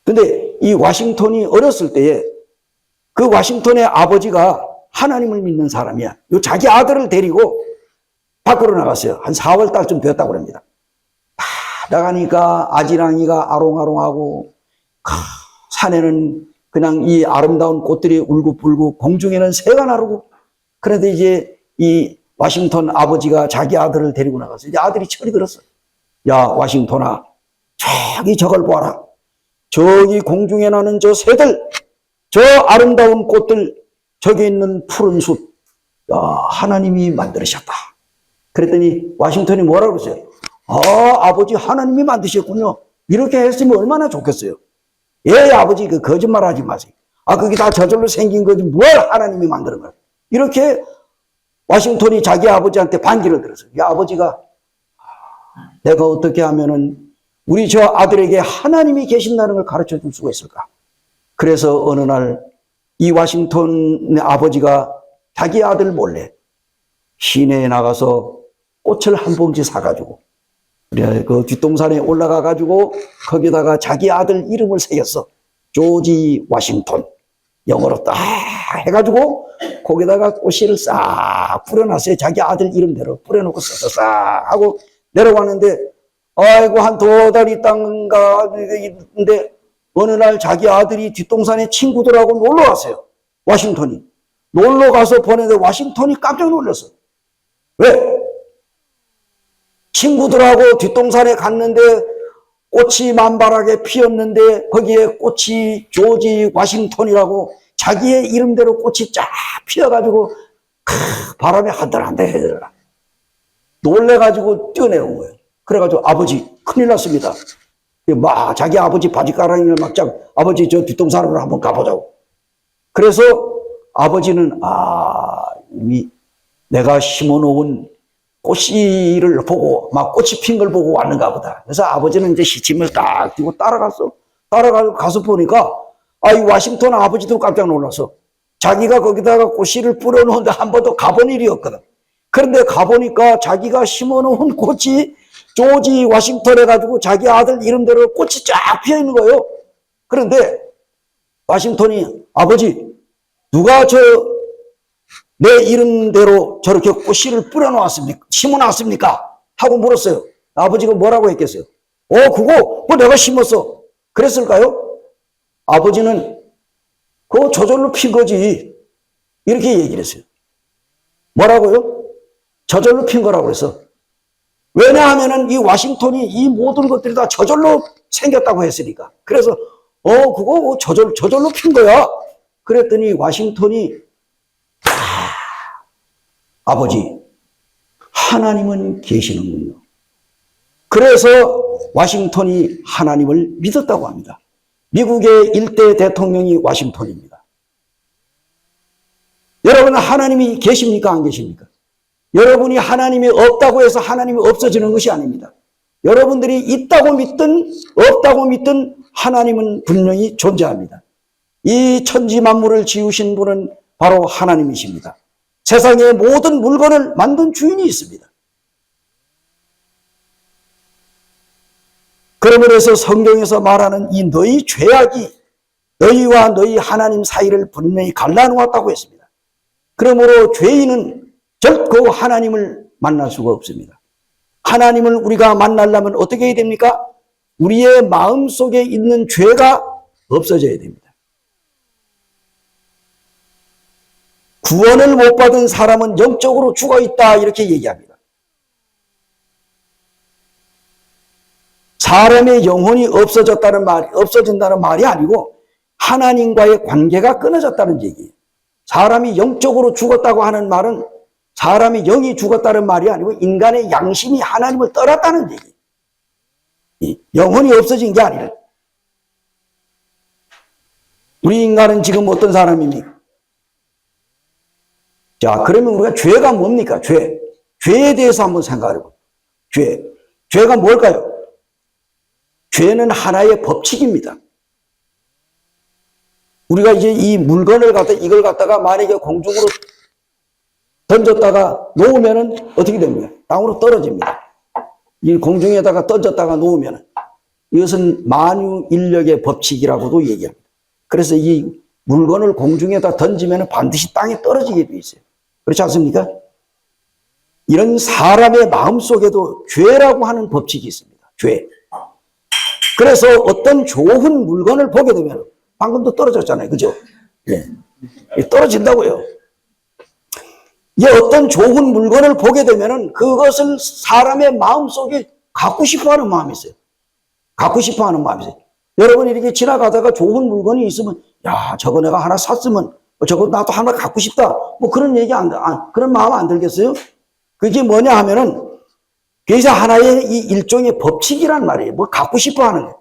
근데 이 워싱턴이 어렸을 때에 그 워싱턴의 아버지가 하나님을 믿는 사람이야. 요 자기 아들을 데리고 밖으로 나갔어요. 한 4월 달쯤 되었다고 합니다. 나가니까 아지랑이가 아롱아롱하고, 산에는 그냥 이 아름다운 꽃들이 울고불고, 공중에는 새가 나르고. 그런데 이제 이 워싱턴 아버지가 자기 아들을 데리고 나갔어요. 이제 아들이 철이 들었어요. 야, 워싱턴아, 저기 저걸 보아라. 저기 공중에 나는 저 새들, 저 아름다운 꽃들, 저기 있는 푸른 숲, 야, 하나님이 만들으셨다. 그랬더니 워싱턴이 뭐라고 그랬어요? 아버지 하나님이 만드셨군요. 이렇게 했으면 얼마나 좋겠어요. 예, 아버지 그 거짓말 하지 마세요. 그게 다 저절로 생긴 거지 뭘 하나님이 만드는 거야. 이렇게 워싱턴이 자기 아버지한테 반기를 들었어요. 야, 아버지가 내가 어떻게 하면은 우리 저 아들에게 하나님이 계신다는 걸 가르쳐 줄 수가 있을까? 그래서 어느 날 이 워싱턴의 아버지가 자기 아들 몰래 시내에 나가서 꽃을 한 봉지 사가지고 그 뒷동산에 올라가가지고 거기다가 자기 아들 이름을 새겼어. 조지 워싱턴. 영어로 딱 해가지고 거기다가 꽃씨를 싹 뿌려놨어요. 자기 아들 이름대로 뿌려놓고 싹 하고 내려왔는데, 아이고 한 2달 있다가 있는데 어느 날 자기 아들이 뒷동산에 친구들하고 놀러 갔어요. 워싱턴이. 놀러 가서 보는데 워싱턴이 깜짝 놀랐어. 왜? 친구들하고 뒷동산에 갔는데 꽃이 만발하게 피었는데 거기에 꽃이 조지 워싱턴이라고 자기의 이름대로 꽃이 쫙 피어가지고 바람에 한들한들 놀래가지고 뛰어내려온 거예요. 그래가지고 아버지 큰일 났습니다. 막 자기 아버지 바지가랑이를 막 잡고 아버지 저 뒷동산으로 한번 가보자고. 그래서 아버지는 이미 내가 심어놓은 꽃씨를 보고 막 꽃이 핀 걸 보고 왔는가 보다. 그래서 아버지는 이제 시침을 딱 띄고 따라가서 보니까 이 워싱턴 아버지도 깜짝 놀라서 자기가 거기다가 꽃씨를 뿌려놓은데 한 번도 가본 일이 없거든. 그런데 가보니까 자기가 심어놓은 꽃이 조지 워싱턴 해가지고 자기 아들 이름대로 꽃이 쫙 피어있는 거예요. 그런데 워싱턴이 아버지 누가 내 이름대로 저렇게 꽃씨를 뿌려놓았습니까? 심어놨습니까? 하고 물었어요. 아버지가 뭐라고 했겠어요? 그거 뭐 내가 심었어. 그랬을까요? 아버지는 그거 저절로 핀 거지. 이렇게 얘기를 했어요. 뭐라고요? 저절로 핀 거라고 그래서. 왜냐하면은 이 워싱턴이 이 모든 것들이 다 저절로 생겼다고 했으니까. 그래서 그거 저절로 핀 거야. 그랬더니 워싱턴이 아버지 하나님은 계시는군요. 그래서 워싱턴이 하나님을 믿었다고 합니다. 미국의 일대 대통령이 워싱턴입니다. 여러분 하나님이 계십니까? 안 계십니까? 여러분이 하나님이 없다고 해서 하나님이 없어지는 것이 아닙니다. 여러분들이 있다고 믿든 없다고 믿든 하나님은 분명히 존재합니다. 이 천지 만물을 지으신 분은 바로 하나님이십니다. 세상의 모든 물건을 만든 주인이 있습니다. 그러므로 해서 성경에서 말하는 이 너희 죄악이 너희와 너희 하나님 사이를 분명히 갈라놓았다고 했습니다. 그러므로 죄인은 결코 하나님을 만날 수가 없습니다. 하나님을 우리가 만나려면 어떻게 해야 됩니까? 우리의 마음속에 있는 죄가 없어져야 됩니다. 구원을 못 받은 사람은 영적으로 죽어있다 이렇게 얘기합니다. 사람의 영혼이 없어진다는 말이 아니고 하나님과의 관계가 끊어졌다는 얘기예요. 사람이 영적으로 죽었다고 하는 말은 사람이 영이 죽었다는 말이 아니고 인간의 양심이 하나님을 떠났다는 얘기예요. 영혼이 없어진 게 아니라. 우리 인간은 지금 어떤 사람입니까? 자, 그러면 우리가 죄가 뭡니까? 죄에 대해서 한번 생각해보고. 죄가 뭘까요? 죄는 하나의 법칙입니다. 우리가 이제 이 물건을 이걸 갖다가 만약에 공중으로 던졌다가 놓으면은 어떻게 됩니까? 땅으로 떨어집니다. 이 공중에다가 던졌다가 놓으면은 이것은 만유인력의 법칙이라고도 얘기합니다. 그래서 이 물건을 공중에다 던지면은 반드시 땅에 떨어지게 돼 있어요. 그렇지 않습니까? 이런 사람의 마음속에도 죄라고 하는 법칙이 있습니다. 죄. 그래서 어떤 좋은 물건을 보게 되면 방금도 떨어졌잖아요. 그죠? 예. 떨어진다고요. 이 어떤 좋은 물건을 보게 되면은 그것을 사람의 마음속에 갖고 싶어 하는 마음이 있어요. 갖고 싶어 하는 마음이 있어요. 여러분 이렇게 지나가다가 좋은 물건이 있으면 야, 저거 내가 하나 샀으면 저거 나도 하나 갖고 싶다. 뭐 그런 얘기 그런 마음 안 들겠어요? 그게 뭐냐 하면은 그래서 하나의 이 일종의 법칙이란 말이에요. 뭐 갖고 싶어 하는 거예요.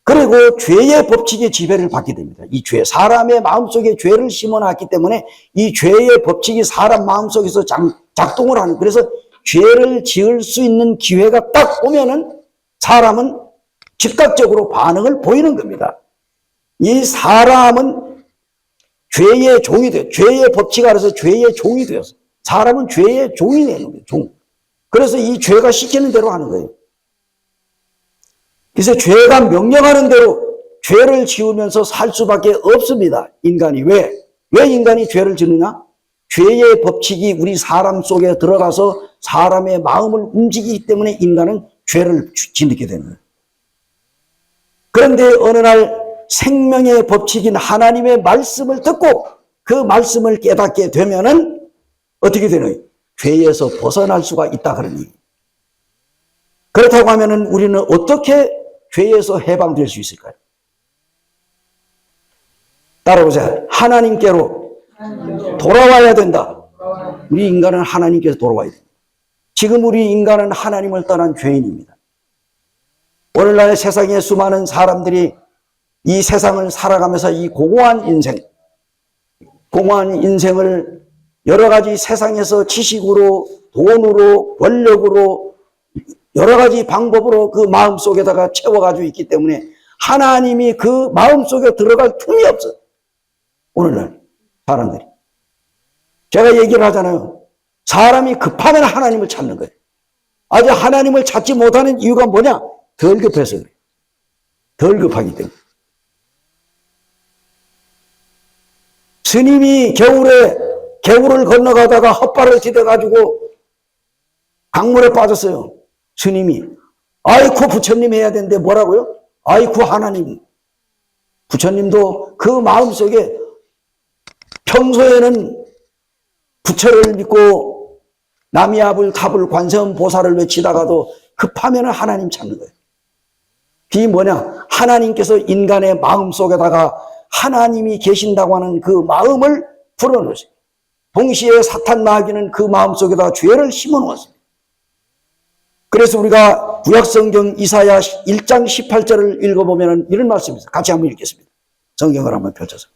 그리고 죄의 법칙의 지배를 받게 됩니다. 이 죄, 사람의 마음속에 죄를 심어놨기 때문에 이 죄의 법칙이 사람 마음속에서 작동을 하는, 그래서 죄를 지을 수 있는 기회가 딱 오면은 사람은 즉각적으로 반응을 보이는 겁니다. 이 사람은 죄의 종이 돼요. 죄의 법칙 아래서 죄의 종이 되어서 사람은 죄의 종이 되는 거예요. 종. 그래서 이 죄가 시키는 대로 하는 거예요. 그래서 죄가 명령하는 대로 죄를 지으면서 살 수밖에 없습니다. 인간이. 왜 인간이 죄를 짓느냐? 죄의 법칙이 우리 사람 속에 들어가서 사람의 마음을 움직이기 때문에 인간은 죄를 짓게 되는 거예요. 그런데 어느 날 생명의 법칙인 하나님의 말씀을 듣고 그 말씀을 깨닫게 되면은 어떻게 되나요? 죄에서 벗어날 수가 있다 그런 얘기. 그렇다고 하면은 우리는 어떻게 죄에서 해방될 수 있을까요? 따라보세요. 하나님께로 돌아와야 된다. 우리 인간은 하나님께서 돌아와야 됩니다. 지금 우리 인간은 하나님을 떠난 죄인입니다. 오늘날 세상에 수많은 사람들이 이 세상을 살아가면서 이 공허한 인생을 여러 가지 세상에서 지식으로, 돈으로, 권력으로, 여러 가지 방법으로 그 마음속에다가 채워가지고 있기 때문에 하나님이 그 마음속에 들어갈 틈이 없어요. 오늘날. 사람들이. 제가 얘기를 하잖아요. 사람이 급하면 하나님을 찾는 거예요. 아직 하나님을 찾지 못하는 이유가 뭐냐? 덜 급해서 그래요. 덜 급하기 때문에. 스님이 겨울을 건너가다가 헛발을 디뎌가지고 강물에 빠졌어요. 스님이. 아이쿠 부처님 해야 되는데 뭐라고요? 아이쿠 하나님. 부처님도 그 마음속에 평소에는 부처를 믿고 남이압을 탑을 관세음보살을 외치다가도 급하면 하나님 찾는 거예요. 이 뭐냐? 하나님께서 인간의 마음속에다가 하나님이 계신다고 하는 그 마음을 불어넣으세요. 동시에 사탄 마귀는 그 마음속에다가 죄를 심어놓았습니다. 그래서 우리가 구약성경 이사야 1장 18절을 읽어보면 이런 말씀이 있어요. 같이 한번 읽겠습니다. 성경을 한번 펼쳐서.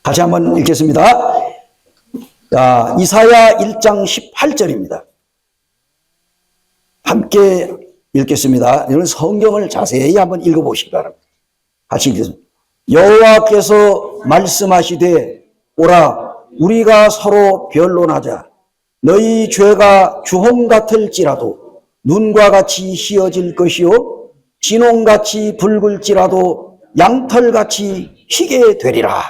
다시 한번 읽겠습니다. 자, 이사야 1장 18절입니다. 함께 읽겠습니다. 이런 성경을 자세히 한번 읽어보시기 바랍니다. 같이 읽겠습니다. 여호와께서 말씀하시되 오라 우리가 서로 변론하자. 너희 죄가 주홍 같을지라도 눈과 같이 희어질 것이요 진홍같이 붉을지라도 양털같이 희게 되리라.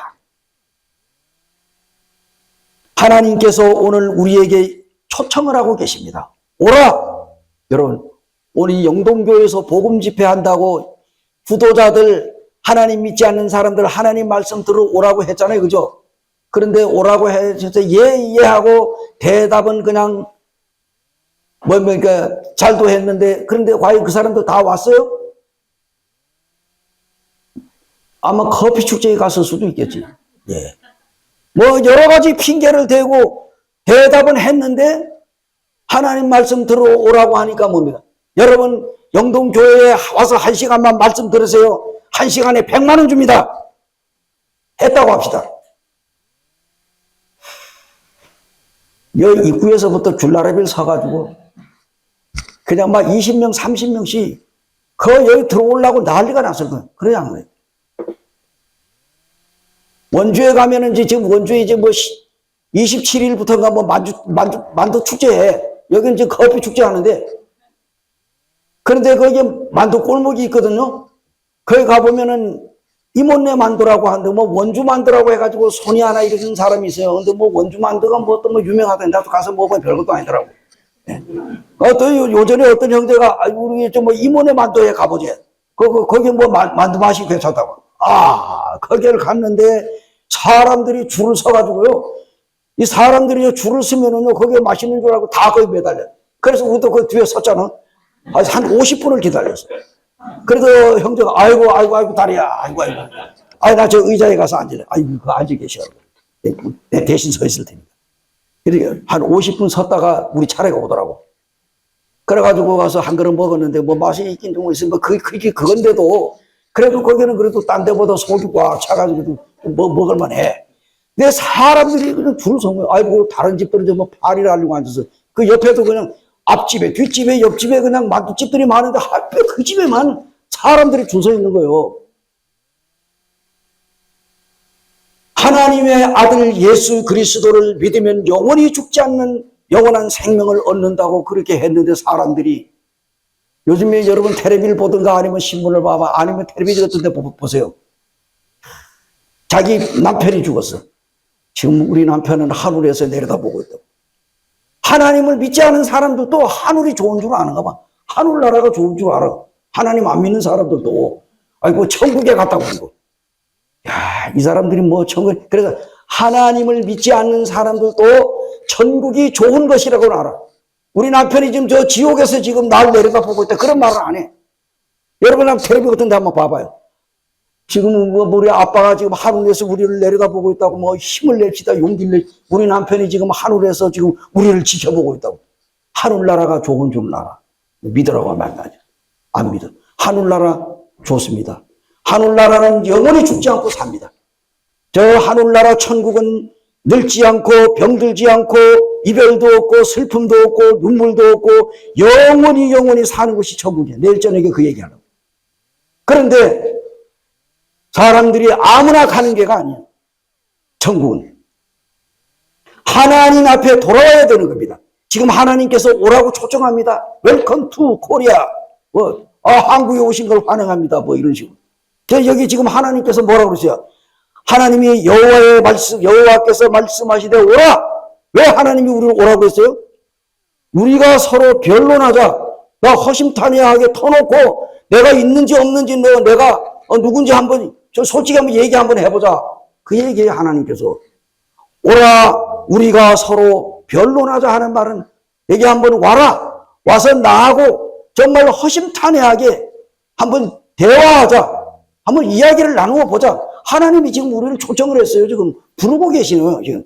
하나님께서 오늘 우리에게 초청을 하고 계십니다. 오라! 여러분, 오늘 영동교회에서 복음 집회한다고 부도자들, 하나님 믿지 않는 사람들 하나님 말씀 들어오라고 했잖아요. 그죠? 그런데 오라고 해서 예 하고 대답은 그냥 그러니까 잘도 했는데 그런데 과연 그 사람도 다 왔어요? 아마 커피 축제에 갔을 수도 있겠지. 예. 뭐 여러 가지 핑계를 대고 대답은 했는데 하나님 말씀 들어오라고 하니까 뭡니까? 여러분 영동교회에 와서 1시간만 말씀 들으세요. 1시간에 100만 원 줍니다. 했다고 합시다. 여기 입구에서부터 줄라레비를 사가지고 그냥 막 20명 30명씩 여기 들어오려고 난리가 났을 거예요. 그래야 안 그래요. 원주에 가면은 지금 원주에 이제 뭐 27일부터인가 뭐 만두 축제해. 여기는 이제 커피 축제 하는데 그런데 거기에 만두 골목이 있거든요. 거기 가보면은 이모네 만두라고 하는데 뭐 원주 만두라고 해가지고 손이 하나 이러는 사람이 있어요. 근데 뭐 원주 만두가 뭐 어떤 뭐 유명하던데 나도 가서 먹어보면 별것도 아니더라고. 예. 또 요전에 어떤 형제가 우리 좀 뭐 이모네 만두에 가보지. 거기 뭐 만두 맛이 괜찮다고. 거기를 갔는데 사람들이 줄을 서가지고요. 이 사람들이 줄을 서면은요, 거기에 맛있는 줄 알고 다 거기 매달려. 그래서 우리도 그 뒤에 섰잖아. 한 50분을 기다렸어. 그래도 형제가, 아이고, 다리야. 아이고. 나 저 의자에 가서 앉으래. 그거 앉아 계셔. 내 대신 서 있을 테니까. 그러니까 한 50분 섰다가 우리 차례가 오더라고. 그래가지고 가서 한 그릇 먹었는데 뭐 맛이 있긴 좀 있으면 그게 그건데도 그래도 거기는 그래도 딴 데보다 속이 꽉 차가지고 뭐 먹을만 해. 근데 사람들이 그냥 줄을 선 거예요. 다른 집들은 뭐 파리를 하려고 앉아서 그 옆에도 그냥 앞집에, 뒷집에, 옆집에 그냥 만두집들이 많은데 하필 그 집에만 사람들이 줄 서 있는 거예요. 하나님의 아들 예수 그리스도를 믿으면 영원히 죽지 않는 영원한 생명을 얻는다고 그렇게 했는데 사람들이 요즘에 여러분 텔레비를 보든가 아니면 신문을 봐봐 아니면 텔레비전 같은 데 보세요. 자기 남편이 죽었어. 지금 우리 남편은 하늘에서 내려다보고 있다고. 하나님을 믿지 않은 사람들도 하늘이 좋은 줄 아는가 봐. 하늘나라가 좋은 줄 알아. 하나님 안 믿는 사람들도 천국에 갔다고 그러고. 이 사람들이 뭐 천국, 그래서 하나님을 믿지 않는 사람들도 천국이 좋은 것이라고 알아. 우리 남편이 지금 저 지옥에서 지금 날 내려다보고 있다. 그런 말을 안 해. 여러분 한번 텔레비 같은 데 한번 봐봐요. 지금 뭐 우리 아빠가 지금 하늘에서 우리를 내려다보고 있다고 뭐 힘을 냅시다. 용기를 우리 남편이 지금 하늘에서 지금 우리를 지켜보고 있다고. 하늘나라가 좋은 줄 알아. 믿으라고 하면 안 되죠. 안 믿어. 하늘나라 좋습니다. 하늘나라는 영원히 죽지 않고 삽니다. 저 하늘나라 천국은 늙지 않고 병들지 않고 이별도 없고 슬픔도 없고 눈물도 없고 영원히 사는 것이 천국이에요. 내일 저녁에 그 얘기하라고. 그런데 사람들이 아무나 가는 게가 아니에요. 천국은 하나님 앞에 돌아와야 되는 겁니다. 지금 하나님께서 오라고 초청합니다. 웰컴 투 코리아. 한국에 오신 걸 환영합니다. 이런 식으로. 여기 지금 하나님께서 뭐라고 그러세요? 하나님이 여호와께서 말씀하시되 오라. 왜 하나님이 우리를 오라고 했어요? 우리가 서로 변론하자. 나 허심탄회하게 터놓고 내가 있는지 없는지 내가 누군지 한번 솔직히 한번 얘기 한번 해보자. 그 얘기예요. 하나님께서 오라. 우리가 서로 변론하자 하는 말은 여기 한번 와라. 와서 나하고 정말 허심탄회하게 한번 대화하자. 한번 이야기를 나누어 보자. 하나님이 지금 우리를 초청을 했어요. 지금 부르고 계시네요. 지금.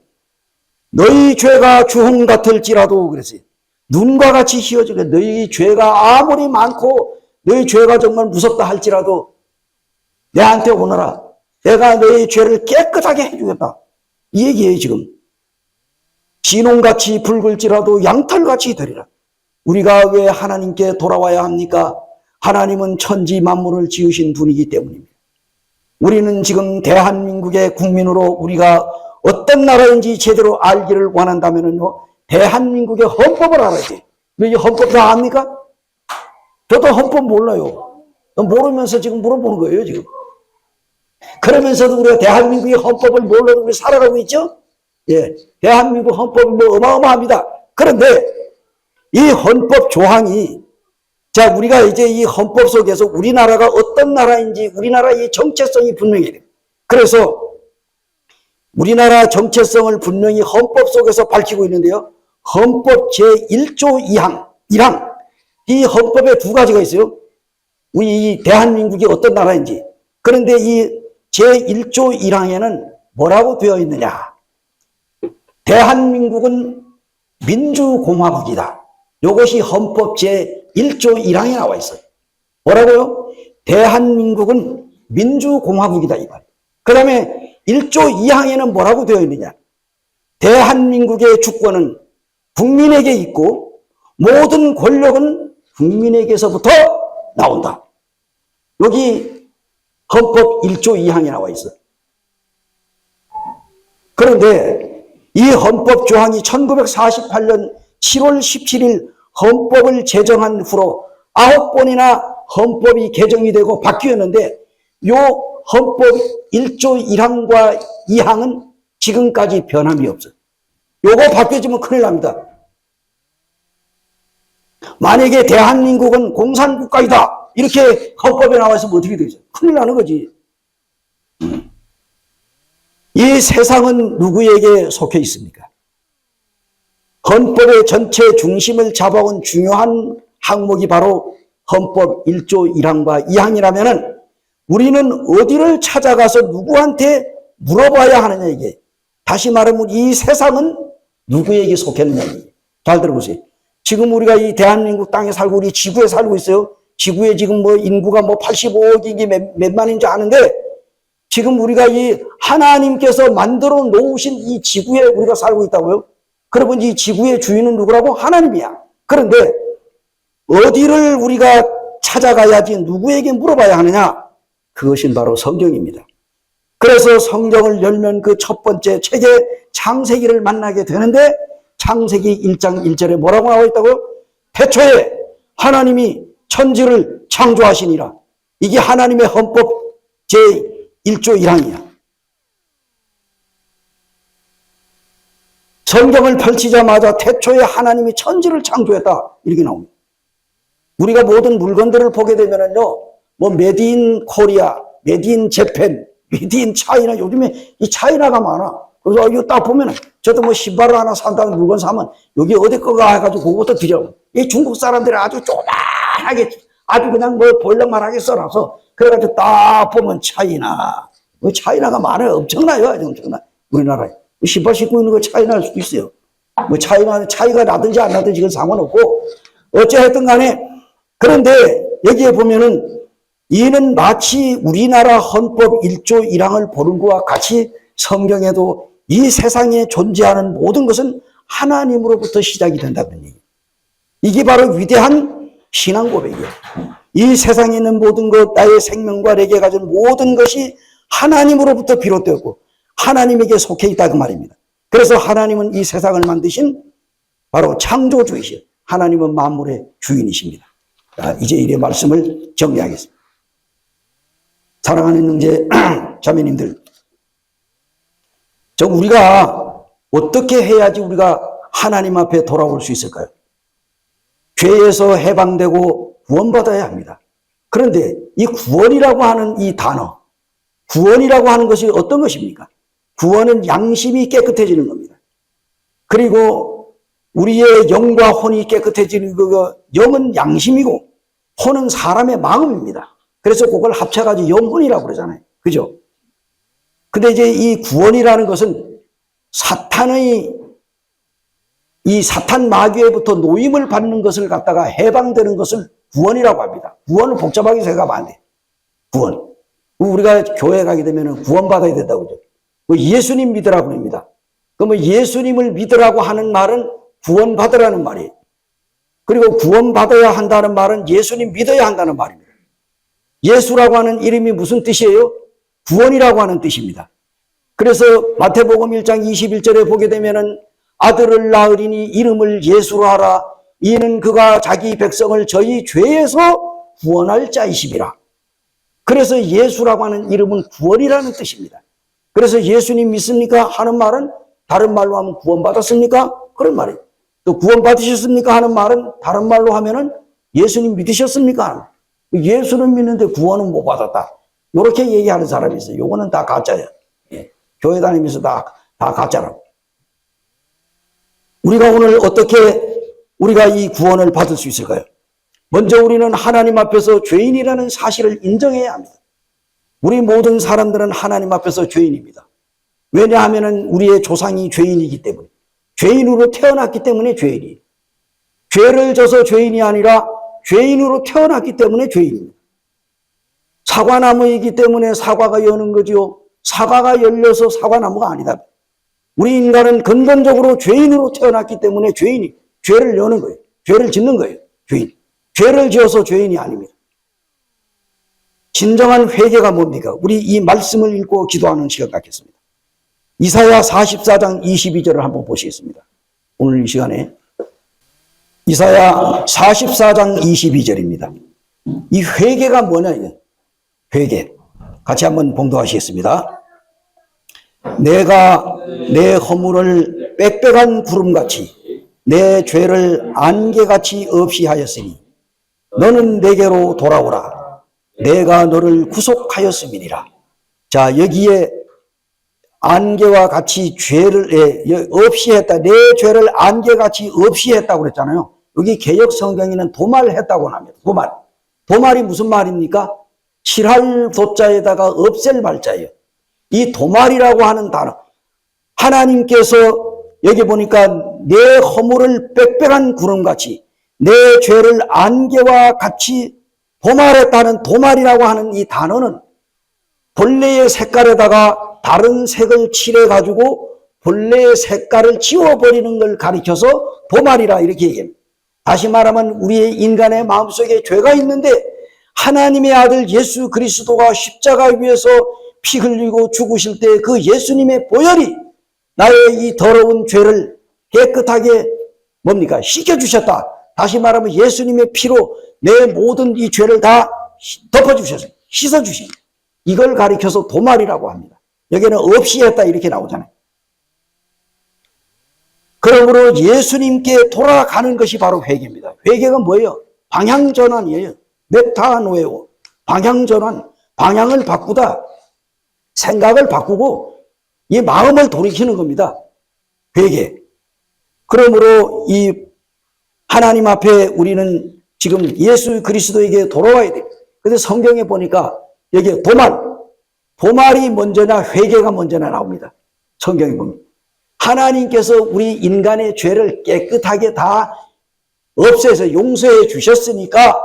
너희 죄가 주홍 같을지라도 그랬어요. 눈과 같이 희어지게 너희 죄가 아무리 많고 너희 죄가 정말 무섭다 할지라도 내한테 오너라. 내가 너희 죄를 깨끗하게 해주겠다. 이 얘기예요. 지금. 진홍같이 붉을지라도 양털같이 되리라. 우리가 왜 하나님께 돌아와야 합니까? 하나님은 천지 만물을 지으신 분이기 때문입니다. 우리는 지금 대한민국의 국민으로 우리가 어떤 나라인지 제대로 알기를 원한다면요, 대한민국의 헌법을 알아야지. 왜 헌법 다 압니까? 저도 헌법 몰라요. 모르면서 지금 물어보는 거예요, 지금. 그러면서도 우리가 대한민국의 헌법을 몰라도 우리 살아가고 있죠? 예. 대한민국 헌법이 어마어마합니다. 그런데 이 헌법 조항이, 자, 우리가 이제 이 헌법 속에서 우리나라가 어떤 나라인지 우리나라의 정체성이 분명해야 돼요. 그래서 우리나라 정체성을 분명히 헌법 속에서 밝히고 있는데요. 헌법 제1조 2항. 이 헌법에 두 가지가 있어요. 우리 이 대한민국이 어떤 나라인지. 그런데 이 제1조 1항에는 뭐라고 되어 있느냐. 대한민국은 민주공화국이다. 이것이 헌법 제1조 1항에 나와 있어요. 뭐라고요? 대한민국은 민주공화국이다. 이 말이에요. 그 다음에 1조 2항에는 뭐라고 되어 있느냐. 대한민국의 주권은 국민에게 있고 모든 권력은 국민에게서부터 나온다. 여기 헌법 1조 2항에 나와 있어요. 그런데 이 헌법 조항이 1948년 7월 17일 헌법을 제정한 후로 9번이나 헌법이 개정이 되고 바뀌었는데 요 헌법 1조 1항과 2항은 지금까지 변함이 없어요. 요거 바뀌어지면 큰일 납니다. 만약에 대한민국은 공산국가이다 이렇게 헌법에 나와 있으면 어떻게 되죠? 큰일 나는 거지. 이 세상은 누구에게 속해 있습니까? 헌법의 전체 중심을 잡아온 중요한 항목이 바로 헌법 1조 1항과 2항이라면 우리는 어디를 찾아가서 누구한테 물어봐야 하느냐 이게. 다시 말하면 이 세상은 누구에게 속했느냐 이게. 잘 들어보세요. 지금 우리가 이 대한민국 땅에 살고 우리 지구에 살고 있어요. 지구에 지금 인구가 85억이 몇만인지 아는데 지금 우리가 이 하나님께서 만들어 놓으신 이 지구에 우리가 살고 있다고요? 그러면 이 지구의 주인은 누구라고? 하나님이야. 그런데 어디를 우리가 찾아가야지 누구에게 물어봐야 하느냐? 그것이 바로 성경입니다. 그래서 성경을 열면 그 첫 번째 책에 창세기를 만나게 되는데 창세기 1장 1절에 뭐라고 나와 있다고요? 태초에 하나님이 천지를 창조하시니라. 이게 하나님의 헌법 제1조 1항이야. 성경을 펼치자마자 태초에 하나님이 천지를 창조했다. 이렇게 나옵니다. 우리가 모든 물건들을 보게 되면은요, 메드 인 코리아, 메드 인 재팬, 메드 인 차이나, 요즘에 이 차이나가 많아. 그래서 이거 딱 보면은, 저도 신발을 하나 산다는 물건 사면, 여기 어디 거가 해가지고 그것도 드려. 이 중국 사람들이 아주 조만하게, 아주 그냥 볼락만 하게 써놔서, 그래가지고 딱 보면 차이나. 차이나가 많아요. 엄청나요. 엄청나. 우리나라에. 신발 신고 있는 거 차이 날 수도 있어요. 차이가 나든지 안 나든지 그건 상관없고, 어찌하여튼 간에, 그런데 여기에 보면은, 이는 마치 우리나라 헌법 1조 1항을 보는 것과 같이 성경에도 이 세상에 존재하는 모든 것은 하나님으로부터 시작이 된다는 얘기. 이게 바로 위대한 신앙 고백이에요. 이 세상에 있는 모든 것, 나의 생명과 내게 가진 모든 것이 하나님으로부터 비롯되었고 하나님에게 속해 있다 그 말입니다. 그래서 하나님은 이 세상을 만드신 바로 창조주이시요, 하나님은 만물의 주인이십니다. 자, 이제 이 말씀을 정리하겠습니다. 사랑하는 형제 자매님들, 우리가 어떻게 해야지 우리가 하나님 앞에 돌아올 수 있을까요? 죄에서 해방되고 구원받아야 합니다. 그런데 이 구원이라고 하는 이 단어, 구원이라고 하는 것이 어떤 것입니까? 구원은 양심이 깨끗해지는 겁니다. 그리고 우리의 영과 혼이 깨끗해지는 그 영은 양심이고 혼은 사람의 마음입니다. 그래서 그걸 합쳐가지고 영혼이라고 그러잖아요. 그죠? 근데 이제 이 구원이라는 것은 이 사탄 마귀에부터 노임을 받는 것을 갖다가 해방되는 것을 구원이라고 합니다. 구원을 복잡하게 생각하면 안 돼. 구원. 우리가 교회 가게 되면 구원받아야 된다고 그러죠. 예수님 믿으라고 합니다. 그러면 예수님을 믿으라고 하는 말은 구원받으라는 말이에요. 그리고 구원받아야 한다는 말은 예수님 믿어야 한다는 말입니다. 예수라고 하는 이름이 무슨 뜻이에요? 구원이라고 하는 뜻입니다. 그래서 마태복음 1장 21절에 보게 되면은 아들을 낳으리니 이름을 예수로 하라. 이는 그가 자기 백성을 저희 죄에서 구원할 자이심이라. 그래서 예수라고 하는 이름은 구원이라는 뜻입니다. 그래서 예수님 믿습니까? 하는 말은 다른 말로 하면 구원받았습니까? 그런 말이에요. 또 구원받으셨습니까? 하는 말은 다른 말로 하면은 예수님 믿으셨습니까? 예수는 믿는데 구원은 못 받았다. 이렇게 얘기하는 사람이 있어요. 요거는 다 가짜예요. 예. 교회 다니면서 다 가짜라고. 우리가 오늘 어떻게 우리가 이 구원을 받을 수 있을까요? 먼저 우리는 하나님 앞에서 죄인이라는 사실을 인정해야 합니다. 우리 모든 사람들은 하나님 앞에서 죄인입니다. 왜냐하면 우리의 조상이 죄인이기 때문에, 죄인으로 태어났기 때문에 죄인이에요. 죄를 져서 죄인이 아니라 죄인으로 태어났기 때문에 죄인입니다. 사과나무이기 때문에 사과가 여는 거지요. 사과가 열려서 사과나무가 아니다. 우리 인간은 근본적으로 죄인으로 태어났기 때문에 죄인이 죄를 여는 거예요. 죄를 짓는 거예요. 죄인. 죄를 지어서 죄인이 아닙니다. 진정한 회개가 뭡니까? 우리 이 말씀을 읽고 기도하는 시간 갖겠습니다. 이사야 44장 22절을 한번 보시겠습니다. 오늘 이 시간에 이사야 44장 22절입니다. 이 회개가 뭐냐 이게? 회개. 같이 한번 봉독하시겠습니다. 내가 내 허물을 빽빽한 구름같이 내 죄를 안개같이 없이 하였으니 너는 내게로 돌아오라. 내가 너를 구속하였음이니라. 자, 여기에 안개와 같이 죄를 없이 했다. 내 죄를 안개같이 없이 했다고 그랬잖아요. 여기 개역 성경에는 도말했다고 합니다. 도말이 무슨 말입니까? 칠할 도자에다가 없앨 말자예요. 이 도말이라고 하는 단어, 하나님께서 여기 보니까 내 허물을 빽빽한 구름같이 내 죄를 안개와 같이 도말했다는 도말이라고 하는 이 단어는 본래의 색깔에다가 다른 색을 칠해가지고 본래의 색깔을 지워버리는 걸 가리켜서 도말이라 이렇게 얘기합니다. 다시 말하면 우리의 인간의 마음속에 죄가 있는데 하나님의 아들 예수 그리스도가 십자가 위에서 피 흘리고 죽으실 때 그 예수님의 보혈이 나의 이 더러운 죄를 깨끗하게 뭡니까? 씻겨주셨다. 다시 말하면 예수님의 피로 내 모든 이 죄를 다 덮어주셨어요. 씻어주신. 이걸 가리켜서 도말이라고 합니다. 여기는 없이 했다 이렇게 나오잖아요. 그러므로 예수님께 돌아가는 것이 바로 회개입니다. 회개가 뭐예요? 방향전환이에요. 메타노에오. 방향전환. 방향을 바꾸다. 생각을 바꾸고 이 마음을 돌이키는 겁니다. 회개. 그러므로 이 하나님 앞에 우리는 지금 예수 그리스도에게 돌아와야 돼요. 그런데 성경에 보니까 여기 도말이 먼저나 회개가 먼저나 나옵니다. 성경에 보면. 하나님께서 우리 인간의 죄를 깨끗하게 다 없애서 용서해 주셨으니까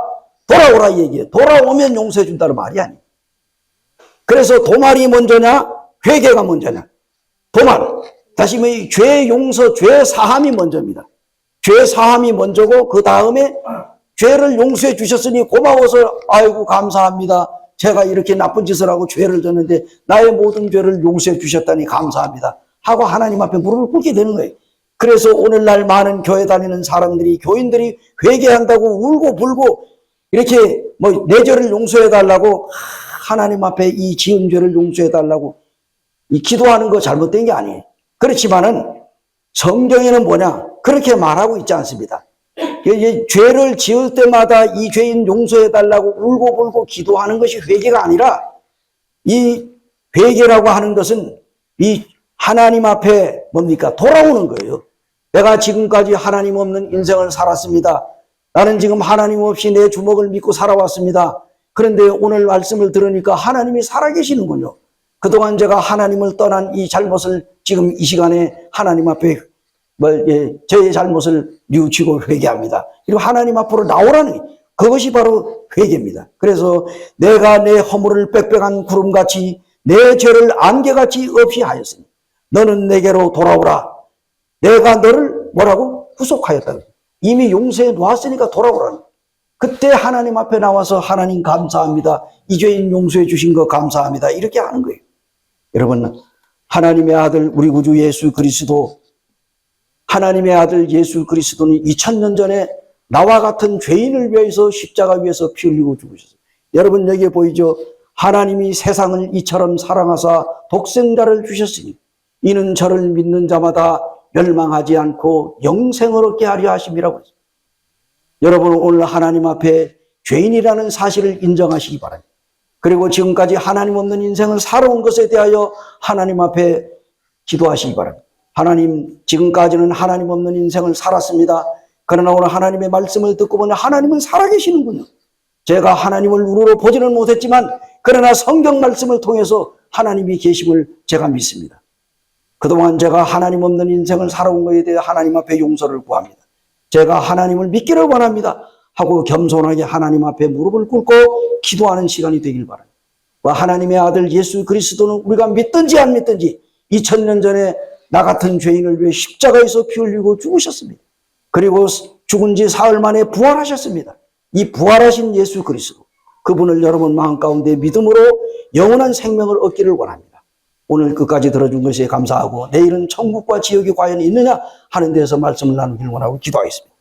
돌아오라 얘기해요. 돌아오면 용서해 준다는 말이 아니에요. 그래서 도말이 먼저냐 회개가 먼저냐. 다시 죄 용서, 죄 사함이 먼저입니다. 죄 사함이 먼저고 그 다음에 죄를 용서해 주셨으니 고마워서 아이고 감사합니다. 제가 이렇게 나쁜 짓을 하고 죄를 졌는데 나의 모든 죄를 용서해 주셨다니 감사합니다. 하고 하나님 앞에 무릎을 꿇게 되는 거예요. 그래서 오늘날 많은 교회 다니는 사람들이, 교인들이 회개한다고 울고 불고 이렇게 내 죄를 용서해 달라고 하나님 앞에 이 지은 죄를 용서해 달라고 이 기도하는 거 잘못된 게 아니에요. 그렇지만은 성경에는 뭐냐? 그렇게 말하고 있지 않습니다. 죄를 지을 때마다 이 죄인 용서해 달라고 울고 불고 기도하는 것이 회개가 아니라, 이 회개라고 하는 것은 이 하나님 앞에 뭡니까? 돌아오는 거예요. 내가 지금까지 하나님 없는 인생을 살았습니다. 나는 지금 하나님 없이 내 주먹을 믿고 살아왔습니다. 그런데 오늘 말씀을 들으니까 하나님이 살아계시는군요. 그동안 제가 하나님을 떠난 이 잘못을 지금 이 시간에 하나님 앞에 저의 잘못을 뉘우치고 회개합니다. 그리고 하나님 앞으로 나오라는, 그것이 바로 회개입니다. 그래서 내가 내 허물을 빽빽한 구름같이 내 죄를 안개같이 없이 하였으니 너는 내게로 돌아오라. 내가 너를 뭐라고? 구속하였다. 이미 용서해 놓았으니까 돌아오라는. 그때 하나님 앞에 나와서 하나님 감사합니다. 이 죄인 용서해 주신 거 감사합니다. 이렇게 하는 거예요. 여러분, 하나님의 아들 우리 구주 예수 그리스도, 하나님의 아들 예수 그리스도는 2000년 전에 나와 같은 죄인을 위해서 십자가 위에서 피 흘리고 죽으셨어요. 여러분 여기에 보이죠? 하나님이 세상을 이처럼 사랑하사 독생자를 주셨으니 이는 저를 믿는 자마다 멸망하지 않고 영생을 얻게 하려 하심이라고 했습니다. 여러분 오늘 하나님 앞에 죄인이라는 사실을 인정하시기 바랍니다. 그리고 지금까지 하나님 없는 인생을 살아온 것에 대하여 하나님 앞에 기도하시기 바랍니다. 하나님, 지금까지는 하나님 없는 인생을 살았습니다. 그러나 오늘 하나님의 말씀을 듣고 보니 하나님은 살아계시는군요. 제가 하나님을 눈으로 보지는 못했지만 그러나 성경 말씀을 통해서 하나님이 계심을 제가 믿습니다. 그동안 제가 하나님 없는 인생을 살아온 것에 대해 하나님 앞에 용서를 구합니다. 제가 하나님을 믿기를 원합니다 하고 겸손하게 하나님 앞에 무릎을 꿇고 기도하는 시간이 되길 바랍니다. 하나님의 아들 예수 그리스도는 우리가 믿든지 안 믿든지 2000년 전에 나 같은 죄인을 위해 십자가에서 피 흘리고 죽으셨습니다. 그리고 죽은 지 사흘 만에 부활하셨습니다. 이 부활하신 예수 그리스도, 그분을 여러분 마음 가운데 믿음으로 영원한 생명을 얻기를 원합니다. 오늘 끝까지 들어준 것에 감사하고 내일은 천국과 지옥이 과연 있느냐 하는 데서 말씀을 나누길 원하고 기도하겠습니다.